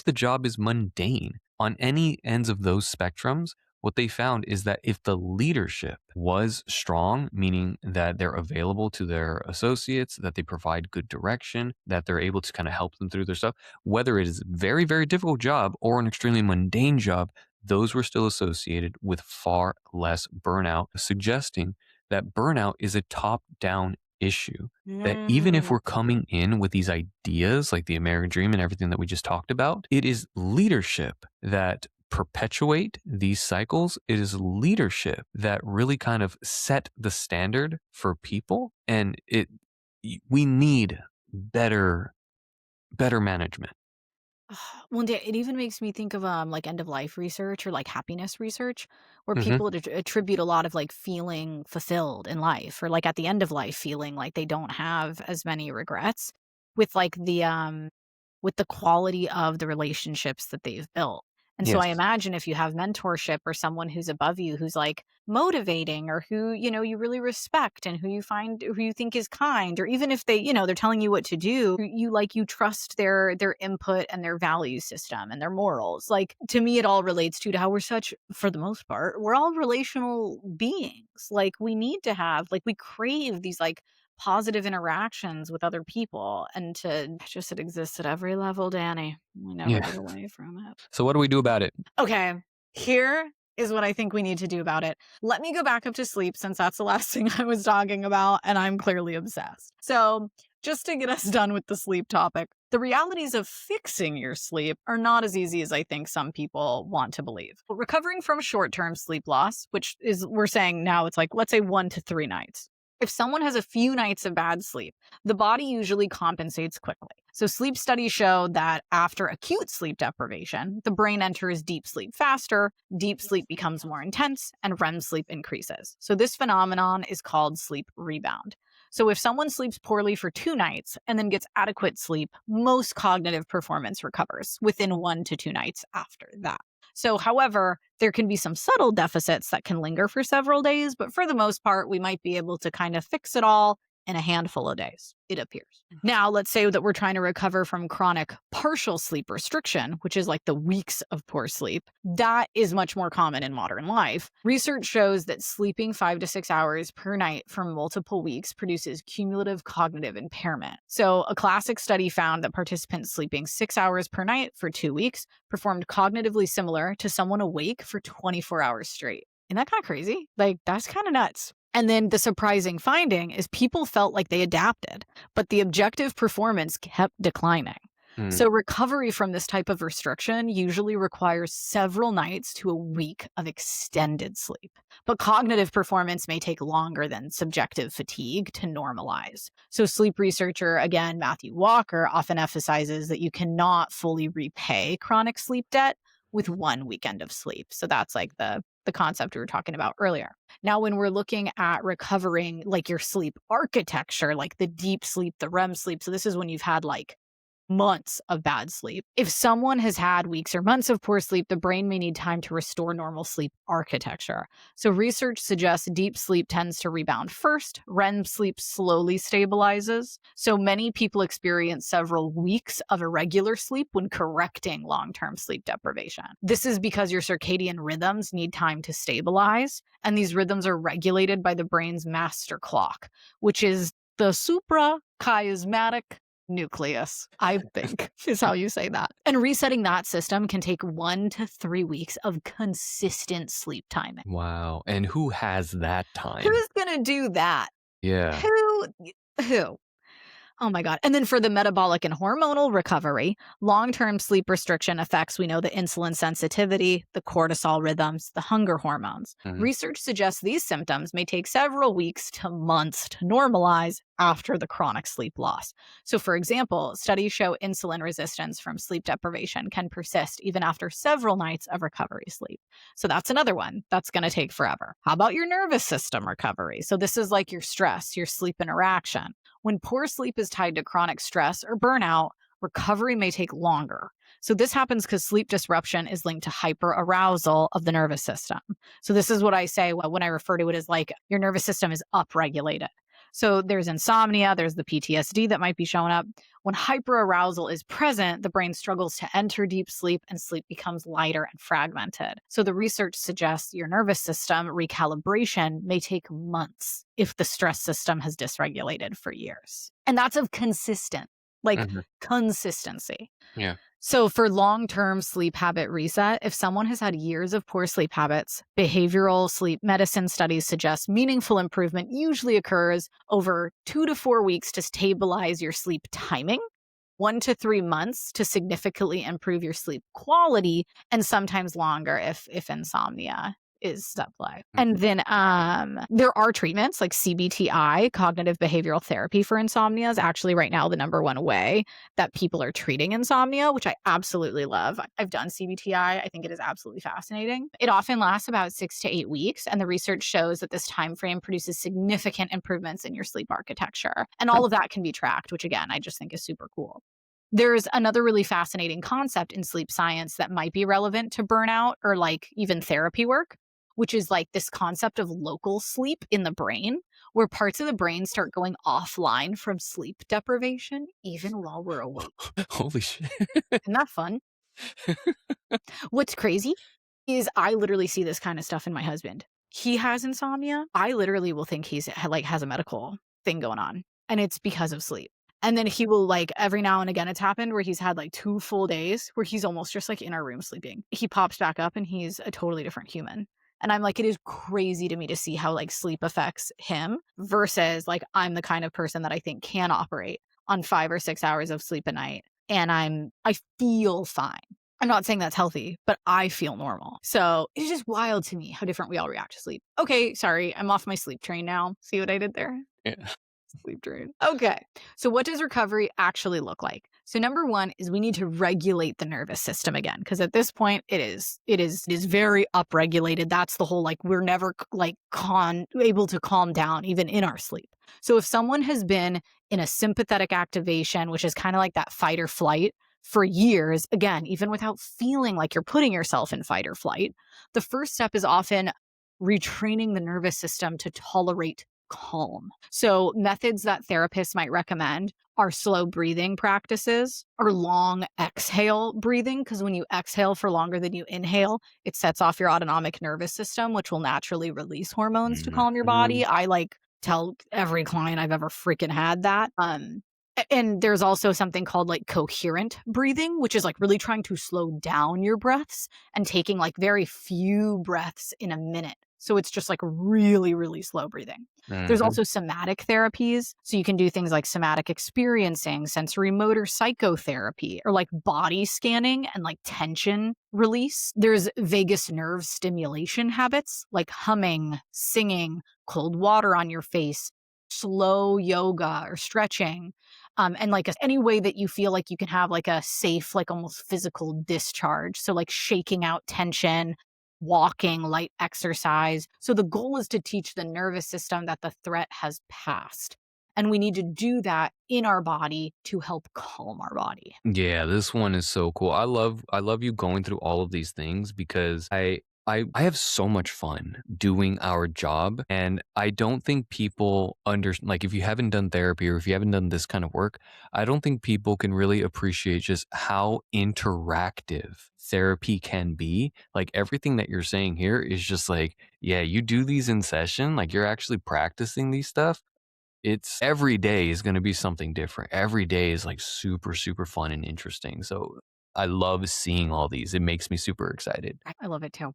the job is mundane, on any ends of those spectrums, what they found is that if the leadership was strong, meaning that they're available to their associates, that they provide good direction, that they're able to kind of help them through their stuff, whether it is a very, very difficult job or an extremely mundane job, those were still associated with far less burnout, suggesting that burnout is a top down issue. That even if Mm. we're coming in with these ideas like the American dream and everything that we just talked about, it is leadership that perpetuate these cycles. It is leadership that really kind of set the standard for people. And we need better management. Well, it even makes me think of, like, end of life research or, like, happiness research, where Mhm. people attribute a lot of, like, feeling fulfilled in life or, like, at the end of life feeling like they don't have as many regrets with, like, with the quality of the relationships that they've built. And so I Yes. imagine if you have mentorship or someone who's above you who's, like, motivating or who, you really respect and who you think is kind, or even if they, they're telling you what to do, you trust their input and their value system and their morals. Like, to me, it all relates to how we're such, for the most part, we're all relational beings. Like, we need to have, like, we crave these, like, positive interactions with other people, and to just, it exists at every level, Danny. We never Yeah. get away from it. So what do we do about it? Okay, here is what I think we need to do about it. Let me go back up to sleep since that's the last thing I was talking about, and I'm clearly obsessed. So, just to get us done with the sleep topic, the realities of fixing your sleep are not as easy as I think some people want to believe. Recovering from short term sleep loss, which is, we're saying now it's like, let's say 1 to 3 nights. If someone has a few nights of bad sleep, the body usually compensates quickly. So, sleep studies show that after acute sleep deprivation, the brain enters deep sleep faster, deep sleep becomes more intense, and REM sleep increases. So, this phenomenon is called sleep rebound. So, if someone sleeps poorly for 2 nights and then gets adequate sleep, most cognitive performance recovers within 1 to 2 nights after that. So, however, there can be some subtle deficits that can linger for several days, but for the most part, we might be able to kind of fix it all in a handful of days, it appears. Now, let's say that we're trying to recover from chronic partial sleep restriction, which is like the weeks of poor sleep. That is much more common in modern life. Research shows that sleeping 5 to 6 hours per night for multiple weeks produces cumulative cognitive impairment. So, a classic study found that participants sleeping 6 hours per night for 2 weeks performed cognitively similar to someone awake for 24 hours straight. Isn't that kind of crazy? Like, that's kind of nuts. And then the surprising finding is people felt like they adapted, but the objective performance kept declining. Mm. So, recovery from this type of restriction usually requires several nights to a week of extended sleep. But cognitive performance may take longer than subjective fatigue to normalize. So, sleep researcher, again, Matthew Walker, often emphasizes that you cannot fully repay chronic sleep debt with one weekend of sleep. So, that's like the concept we were talking about earlier. Now, when we're looking at recovering like your sleep architecture, like the deep sleep, the REM sleep, so this is when you've had like months of bad sleep. If someone has had weeks or months of poor sleep, the brain may need time to restore normal sleep architecture. So, research suggests deep sleep tends to rebound first, REM sleep slowly stabilizes. So, many people experience several weeks of irregular sleep when correcting long term sleep deprivation. This is because your circadian rhythms need time to stabilize, and these rhythms are regulated by the brain's master clock, which is the suprachiasmatic nucleus, I think is how you say that. And resetting that system can take 1 to 3 weeks of consistent sleep timing. Wow. And who has that time? Who's going to do that? Yeah. Who? Who? Oh my God. And then for the metabolic and hormonal recovery, long term sleep restriction affects, we know, the insulin sensitivity, the cortisol rhythms, the hunger hormones. Mhm. Research suggests these symptoms may take several weeks to months to normalize after the chronic sleep loss. So, for example, studies show insulin resistance from sleep deprivation can persist even after several nights of recovery sleep. So, that's another one that's going to take forever. How about your nervous system recovery? So, this is like your stress, your sleep interaction. When poor sleep is tied to chronic stress or burnout, recovery may take longer. So, this happens because sleep disruption is linked to hyperarousal of the nervous system. So, this is what I say when I refer to it as like your nervous system is upregulated. So, there's insomnia, there's the PTSD that might be showing up. When hyperarousal is present, the brain struggles to enter deep sleep and sleep becomes lighter and fragmented. So, the research suggests your nervous system recalibration may take months if the stress system has dysregulated for years. And that's of consistent, like Mhm. consistency. Yeah. So, for long term sleep habit reset, if someone has had years of poor sleep habits, behavioral sleep medicine studies suggest meaningful improvement usually occurs over 2 to 4 weeks to stabilize your sleep timing, 1 to 3 months to significantly improve your sleep quality, and sometimes longer if insomnia is at play. And Mhm. then there are treatments like CBTI, cognitive behavioral therapy for insomnia is actually right now the number one way that people are treating insomnia, which I absolutely love. I've done CBTI. I think it is absolutely fascinating. It often lasts about 6 to 8 weeks, and the research shows that this time frame produces significant improvements in your sleep architecture. And all of that can be tracked, which again, I just think is super cool. There's another really fascinating concept in sleep science that might be relevant to burnout or like even therapy work, which is like this concept of local sleep in the brain, where parts of the brain start going offline from sleep deprivation, even while we're awake. Holy shit. Isn't that fun? What's crazy is I literally see this kind of stuff in my husband. He has insomnia. I literally will think he's like has a medical thing going on, and it's because of sleep. And then he will like every now and again it's happened where he's had like 2 full days where he's almost just like in our room sleeping. He pops back up and he's a totally different human. And I'm like, it is crazy to me to see how like sleep affects him versus like I'm the kind of person that I think can operate on 5 or 6 hours of sleep a night. And I feel fine. I'm not saying that's healthy, but I feel normal. So it's just wild to me how different we all react to sleep. Okay, sorry, I'm off my sleep train now. See what I did there? Yeah. Sleep train. Okay. So what does recovery actually look like? So number one is we need to regulate the nervous system again, because at this point it is very upregulated. That's the whole like we're never like able to calm down even in our sleep. So if someone has been in a sympathetic activation, which is kind of like that fight or flight for years, again, even without feeling like you're putting yourself in fight or flight, the first step is often retraining the nervous system to tolerate calm. So, methods that therapists might recommend are slow breathing practices or long exhale breathing. Because when you exhale for longer than you inhale, it sets off your autonomic nervous system, which will naturally release hormones to calm your Mhm. body. I like tell every client I've ever freaking had that. And there's also something called like coherent breathing, which is like really trying to slow down your breaths and taking like very few breaths in a minute. So it's just like really, really slow breathing. There's Mhm. also somatic therapies. So you can do things like somatic experiencing, sensory motor psychotherapy, or like body scanning and like tension release. There's vagus nerve stimulation habits like humming, singing, cold water on your face, slow yoga or stretching. And like any way that you feel like you can have like a safe, like almost physical discharge. So like shaking out tension, walking, light exercise. So the goal is to teach the nervous system that the threat has passed. And we need to do that in our body to help calm our body. Yeah, this one is so cool. I love you going through all of these things because I have so much fun doing our job, and I don't think people like if you haven't done therapy or if you haven't done this kind of work, I don't think people can really appreciate just how interactive therapy can be. Like everything that you're saying here is just like, yeah, you do these in session, like you're actually practicing these stuff. It's every day is gonna be something different. Every day is, like, super, super fun and interesting, so I love seeing all these. It makes me super excited. I love it too.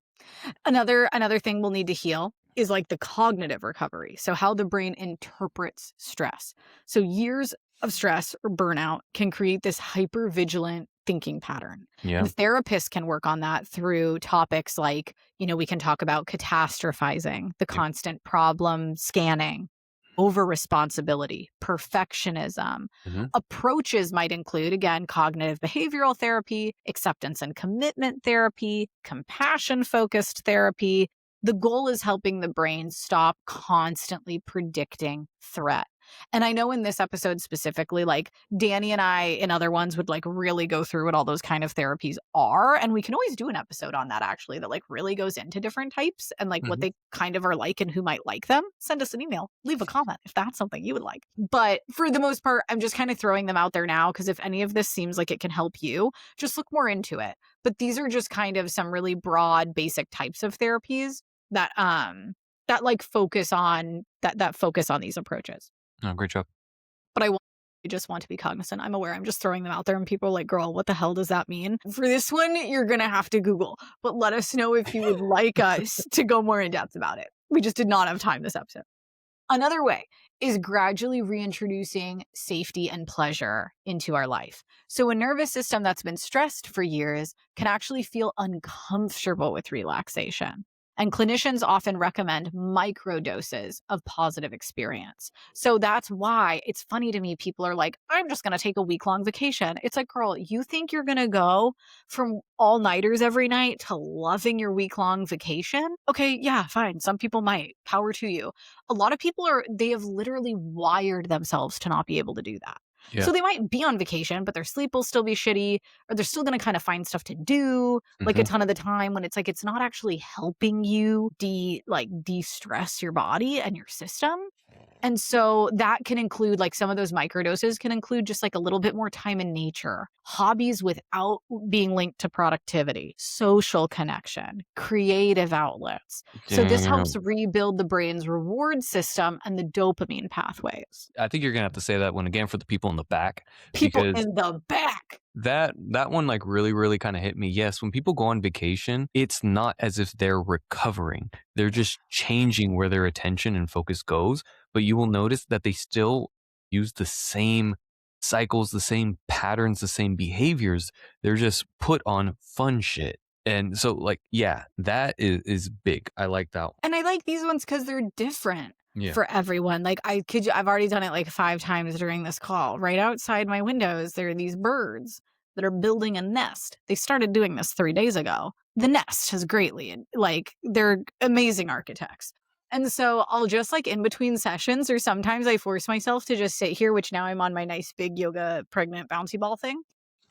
Another thing we'll need to heal is like the cognitive recovery. So how the brain interprets stress. So years of stress or burnout can create this hyper vigilant thinking pattern. Yeah. And therapists can work on that through topics like, we can talk about catastrophizing, the Yep. constant problem scanning, over responsibility, perfectionism. Mhm. Approaches might include, again, cognitive behavioral therapy, acceptance and commitment therapy, compassion focused therapy. The goal is helping the brain stop constantly predicting threat. And I know in this episode specifically, like Danny and I in other ones would like really go through what all those kind of therapies are. And we can always do an episode on that actually that like really goes into different types and like what Mhm. they kind of are like and who might like them. Send us an email, leave a comment if that's something you would like. But for the most part, I'm just kind of throwing them out there now because if any of this seems like it can help you, just look more into it. But these are just kind of some really broad, basic types of therapies that like focus on that focus on these approaches. Oh, great job. But I just want to be cognizant. I'm aware I'm just throwing them out there and people are like, girl, what the hell does that mean? For this one, you're going to have to Google, but let us know if you would like us to go more in depth about it. We just did not have time this episode. Another way is gradually reintroducing safety and pleasure into our life. So a nervous system that's been stressed for years can actually feel uncomfortable with relaxation. And clinicians often recommend microdoses of positive experience. So that's why it's funny to me. People are like, I'm just going to take a week long vacation. It's like, girl, you think you're going to go from all nighters every night to loving your week long vacation? Okay, yeah, fine. Some people might. Power to you. A lot of people they have literally wired themselves to not be able to do that. Yeah. So they might be on vacation, but their sleep will still be shitty, or they're still going to kind of find stuff to do like a Mhm. ton of the time when it's like it's not actually helping you de-stress your body and your system. And so that can include like some of those microdoses can include just like a little bit more time in nature, hobbies without being linked to productivity, social connection, creative outlets. So this helps Damn. rebuild the brain's reward system and the dopamine pathways. I think you're gonna have to say that one again for the people in the back, People because in the back. that one, like, really kinda hit me. Yes, when people go on vacation, it's not as if they're recovering. They're just changing where their attention and focus goes, but you will notice that they still use the same cycles, the same patterns, the same behaviors. They're just put on fun shit. And so, like, yeah, that is big. I like that one. And I like these ones because they're different Yeah. for everyone. Like, I've already done it like 5 times during this call. Right outside my windows, there are these birds that are building a nest. They started doing this 3 days ago. The nest has greatly like, they're amazing architects. And so I'll just, like, in between sessions, or sometimes I force myself to just sit here, which now I'm on my nice big yoga pregnant bouncy ball thing.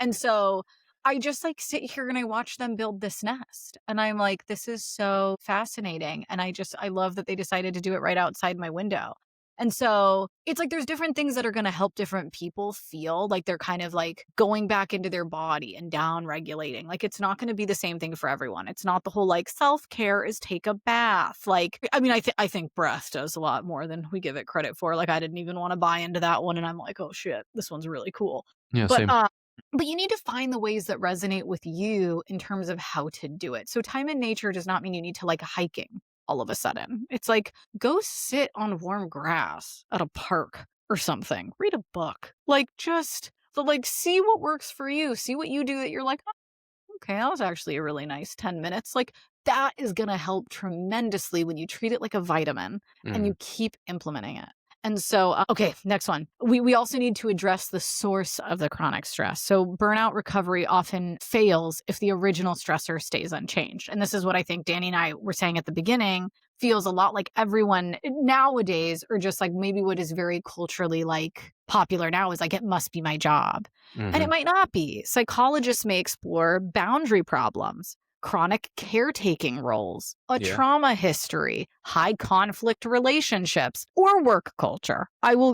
And so I just like sit here and I watch them build this nest. And I'm like, this is so fascinating. And I love that they decided to do it right outside my window. And so it's like there's different things that are going to help different people feel like they're kind of like going back into their body and down regulating. Like it's not going to be the same thing for everyone. It's not the whole like self care is take a bath. Like, I mean, I think breath does a lot more than we give it credit for. Like, I didn't even want to buy into that one. And I'm like, oh shit, this one's really cool. Yeah, But, same. but you need to find the ways that resonate with you in terms of how to do it. So time in nature does not mean you need to like hiking all of a sudden. It's like go sit on warm grass at a park or something. Read a book. Like just like see what works for you. See what you do that you're like, "Oh, okay, that was actually a really nice 10 minutes." Like that is going to help tremendously when you treat it like a vitamin and Mhm. you keep implementing it. And so, okay, next one. We also need to address the source of the chronic stress. So, burnout recovery often fails if the original stressor stays unchanged. And this is what I think Danny and I were saying at the beginning feels a lot like everyone nowadays, or just like maybe what is very culturally like popular now is like, it must be my job. And it Mhm. might not be. Psychologists may explore boundary problems, chronic caretaking roles, a Yeah. trauma history, high conflict relationships, or work culture.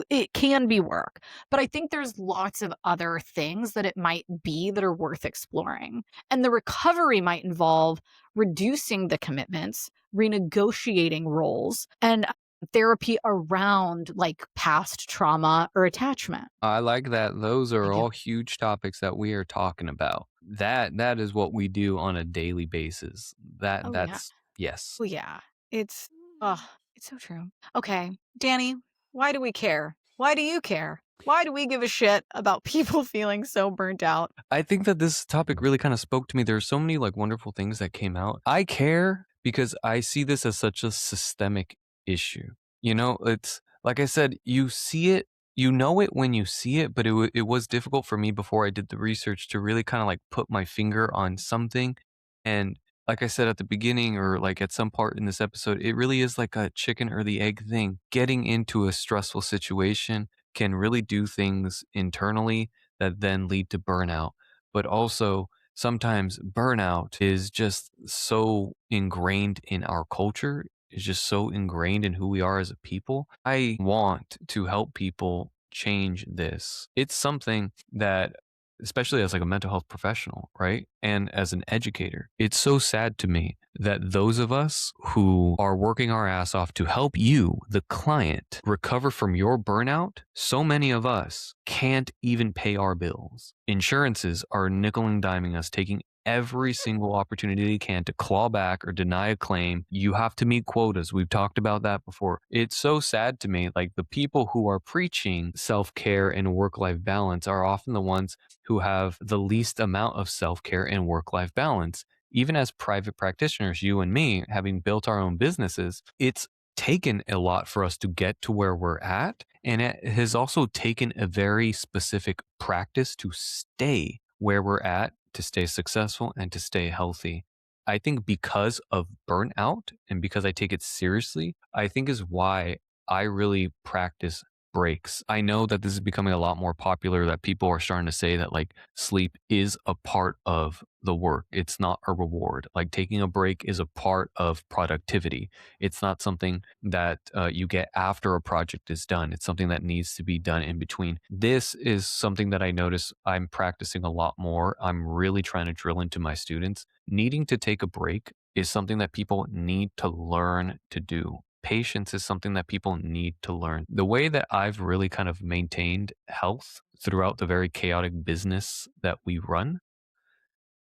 It can be work, but I think there's lots of other things that it might be that are worth exploring. And the recovery might involve reducing the commitments, renegotiating roles, and therapy around like past trauma or attachment. I like that. Those I are do. all huge topics that we are talking about. That is what we do on a daily basis. Oh, yeah. That's yes. Oh, yeah. It's oh, it's so true. Okay, Danny, why do we care? Why do you care? Why do we give a shit about people feeling so burnt out? I think that this topic really kind of spoke to me. There's so many like wonderful things that came out. I care because I see this as such a systemic issue. You know, it's like I said, you see it, you know it when you see it, but it was difficult for me before I did the research to really kind of like put my finger on something. And like I said at the beginning, or like at some part in this episode, it really is like a chicken or the egg thing. Getting into a stressful situation can really do things internally that then lead to burnout. But also, sometimes burnout is just so ingrained in our culture, is just so ingrained in who we are as a people. I want to help people change this. It's something that, especially as like a mental health professional, right? And as an educator, it's so sad to me that those of us who are working our ass off to help you, the client, recover from your burnout, so many of us can't even pay our bills. Insurances are nickel and diming us, taking every single opportunity they can to claw back or deny a claim. You have to meet quotas. We've talked about that before. It's so sad to me. Like the people who are preaching self-care and work-life balance are often the ones who have the least amount of self-care and work-life balance. even as private practitioners, you and me, having built our own businesses, it's taken a lot for us to get to where we're at. And it has also taken a very specific practice to stay where we're at, to stay successful and to stay healthy. I think because of burnout and because I take it seriously, I think is why I really practice breaks. I know that this is becoming a lot more popular, that people are starting to say that like sleep is a part of the work. It's not a reward. Like taking a break is a part of productivity. It's not something that you get after a project is done. It's something that needs to be done in between. This is something that I notice I'm practicing a lot more. I'm really trying to drill into my students. Needing to take a break is something that people need to learn to do. Patience is something that people need to learn. The way that I've really kind of maintained health throughout the very chaotic business that we run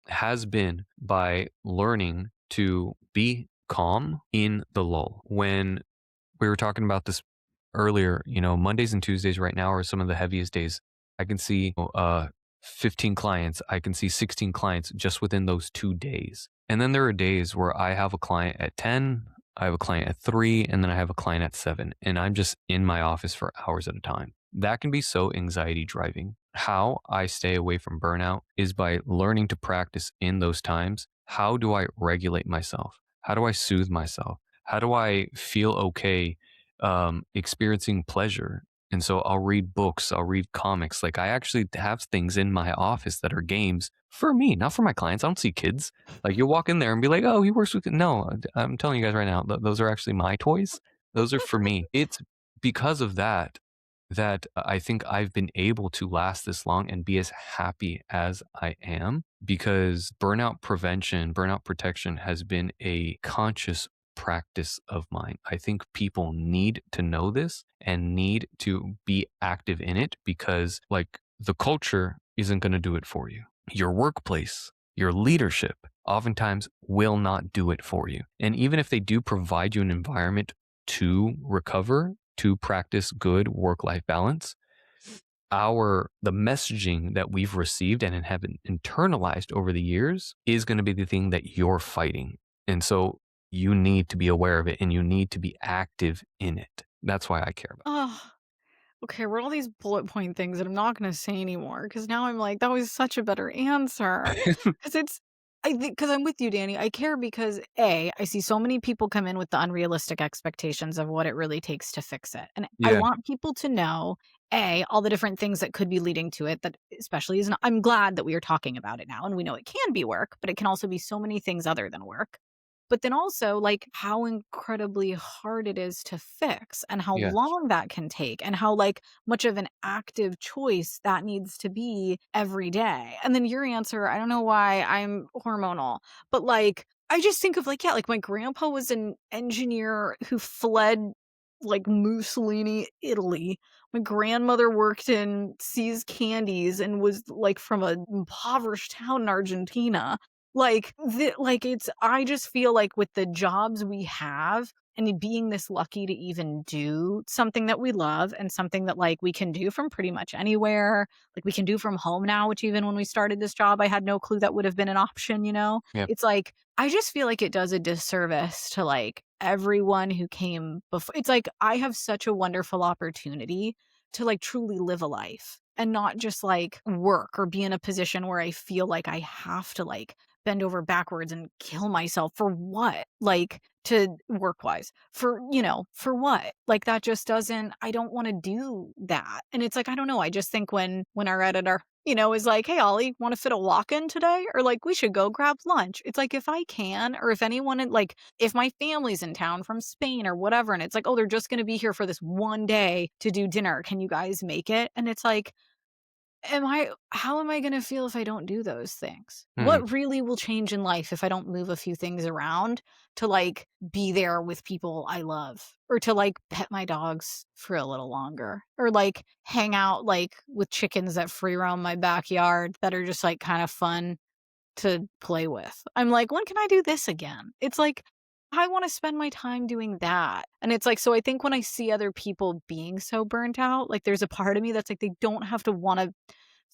has been by learning to be calm in the lull. When we were talking about this earlier, Mondays and Tuesdays right now are some of the heaviest days. I can see 15 clients, I can see 16 clients just within those 2 days. And then there are days where I have a client at 10, I have a client at 3, and then I have a client at 7, and I'm just in my office for hours at a time. That can be so anxiety driving. How I stay away from burnout is by learning to practice in those times. How do I regulate myself? How do I soothe myself? How do I feel okay experiencing pleasure? And so I'll read books, I'll read comics. Like I actually have things in my office that are games for me, not for my clients. I don't see kids. Like you'll walk in there and be like, "Oh, he works with." No, I'm telling you guys right now, those are actually my toys. Those are for me. It's because of that I think I've been able to last this long and be as happy as I am, because burnout prevention, burnout protection has been a conscious practice of mine. I think people need to know this and need to be active in it, because like the culture isn't going to do it for you. Your workplace, your leadership oftentimes will not do it for you. And even if they do provide you an environment to recover, to practice good work-life balance, the messaging that we've received and have internalized over the years is going to be the thing that you're fighting. And so you need to be aware of it and you need to be active in it. That's why I care about Oh, okay, were all these bullet point things that I'm not gonna say anymore because now I'm like, that was such a better answer. it. Because I think, because I'm with you, Danny. I care because A, I see so many people come in with the unrealistic expectations of what it really takes to fix it. And I Yeah. want people to know, A, all the different things that could be leading to it that especially is not, I'm glad that we are talking about it now and we know it can be work, but it can also be so many things other than work. But then also, like, how incredibly hard it is to fix and how Yes. long that can take and how, like, much of an active choice that needs to be every day. And then your answer, I don't know why I'm hormonal, but, like, I just think of, like, yeah, like, my grandpa was an engineer who fled, like, Mussolini, Italy. My grandmother worked in See's Candies and was, like, from a impoverished town in Argentina. It's I just feel like with the jobs we have and being this lucky to even do something that we love and something that, like, we can do from pretty much anywhere, like, we can do from home now, which even when we started this job, I had no clue that would have been an option, you know? Yeah. It's like, I just feel like it does a disservice to, like, everyone who came before. It's like, I have such a wonderful opportunity to, like, truly live a life and not just, like, work or be in a position where I feel like I have to, like, bend over backwards and kill myself for what? Like, to work-wise. For what? Like, that just doesn't I don't wanna do that. And it's like, I don't know, I just think when our editor, is like, "Hey, Ollie, wanna fit a walk-in today?" Or like, "We should go grab lunch." It's like, if I can, or if anyone if my family's in town from Spain or whatever, and it's like, "Oh, they're just gonna be here for this one day to do dinner. Can you guys make it?" And it's like, how am I gonna feel if I don't do those things? Mhm. What really will change in life if I don't move a few things around to, like, be there with people I love, or to, like, pet my dogs for a little longer, or, like, hang out, like, with chickens that free roam my backyard that are just, like, kind of fun to play with. I'm like, "When can I do this again?" It's like, I wanna spend my time doing that, and it's like, so I think when I see other people being so burnt out, like, there's a part of me that's like, they don't have to wanna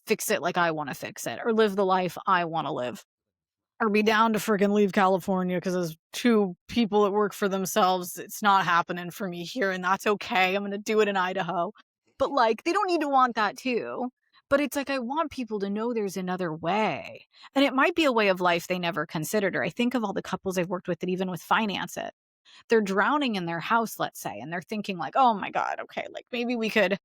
fix it like I wanna fix it or live the life I wanna live. or be down to freaking leave California because as 2 people that work for themselves, it's not happening for me here, and that's okay. I'm gonna do it in Idaho. But, like, they don't need to want that too. But it's like, I want people to know there's another way. And it might be a way of life they never considered, or I think of all the couples I've worked with that even with finance it, they're drowning in their house, let's say, and they're thinking like, "Oh my god, okay, like, maybe we could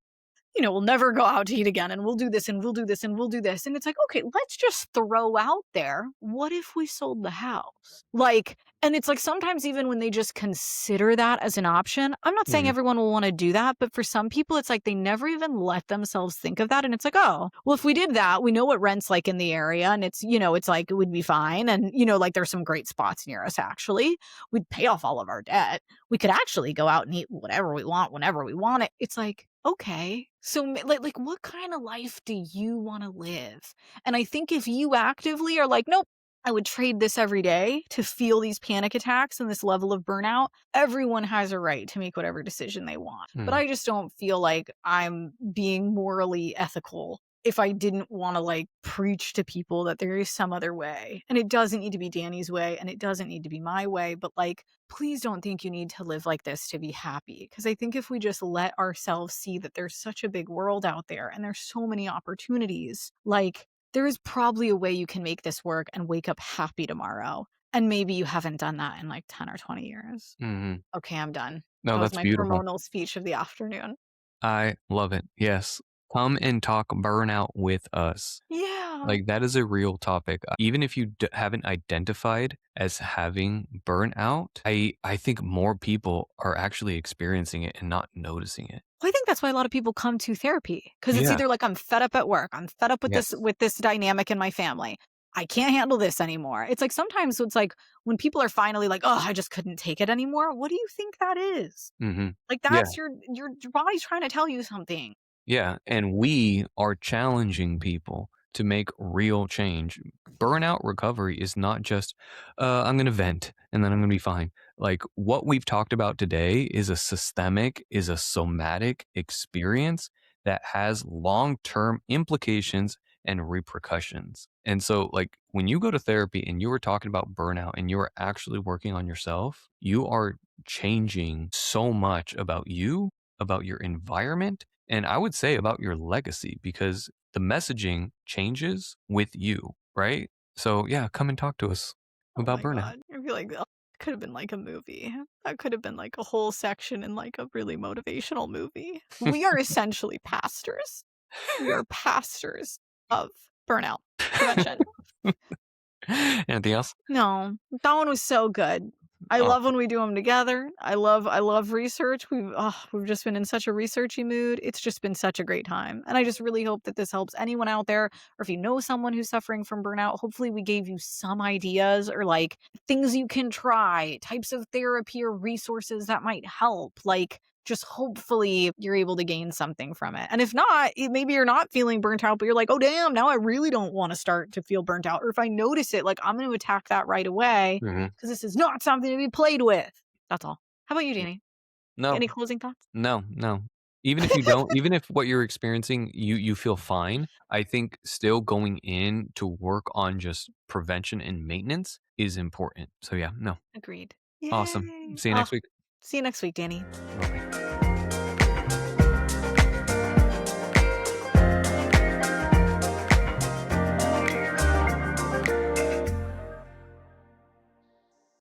we'll never go out to eat again and we'll do this and we'll do this and we'll do this." And it's like, okay, let's just throw out there, what if we sold the house? Like, and it's like sometimes even when they just consider that as an option, I'm not saying Mhm, everyone will want to do that, but for some people, it's like they never even let themselves think of that. And it's like, oh, well, if we did that, we know what rent's like in the area and it's like it would be fine. And, like there's some great spots near us actually. We'd pay off all of our debt. We could actually go out and eat whatever we want whenever we want it. It's like, okay. So like what kind of life do you want to live? And I think if you actively are like, nope, I would trade this every day to feel these panic attacks and this level of burnout. Everyone has a right to make whatever decision they want. But mhm, I just don't feel like I'm being morally ethical if I didn't want to like preach to people that there is some other way. And it doesn't need to be Danny's way and it doesn't need to be my way, but like please don't think you need to live like this to be happy. Because I think if we just let ourselves see that there's such a big world out there and there's so many opportunities, like there is probably a way you can make this work and wake up happy tomorrow. And maybe you haven't done that in like 10 or 20 years. mhm. Okay, I'm done. No, That was that's my beautiful. hormonal speech of the afternoon. I love it. Yes. Come and talk burnout with us. Yeah. Like, that is a real topic. Even if you haven't identified as having burnout, I think more people are actually experiencing it and not noticing it. Well, I think that's why a lot of people come to therapy because it's Yeah. either like I'm fed up at work, I'm fed up Yes. with this dynamic in my family. I can't handle this anymore. It's like sometimes it's like when people are finally like, "Oh, I just couldn't take it anymore." What do you think that is? Mhm. Like Yeah. that's your body's trying to tell you something. Yeah, and we are challenging people to make real change. Burnout recovery is not just, I'm going to vent and then I'm going to be fine. Like what we've talked about today is a systemic, is a somatic experience that has long term implications and repercussions. And so, like, when you go to therapy and you were talking about burnout and you are actually working on yourself, you are changing so much about your environment, and I would say about your legacy because the messaging changes with you, right? So, yeah, come and talk to us Oh about my burnout. god. I feel like that could have been like a movie. That could have been like a whole section in like a really motivational movie. We are essentially pastors. We are pastors of burnout prevention. Anything else? No, that one was so good. I love Awesome. when we do them together. I love research. We've just been in such a researchy mood. It's just been such a great time. And I just really hope that this helps anyone out there or if you know someone who's suffering from burnout, hopefully we gave you some ideas or like things you can try, types of therapy or resources that might help. Like just hopefully you're able to gain something from it. And if not, maybe you're not feeling burnt out, but you're like, oh, damn, now I really don't want to start to feel burnt out. Or if I notice it, like I'm going to attack that right away Mhm. because this is not something to be played with. That's all. How about you, Danny? No, Any closing thoughts? no, no. Even if you don't, even if what you're experiencing, you feel fine, I think still going in to work on just prevention and maintenance is important. So, yeah, no. Agreed. Awesome. Yay. See you Oh, next week. see you next week, Danny.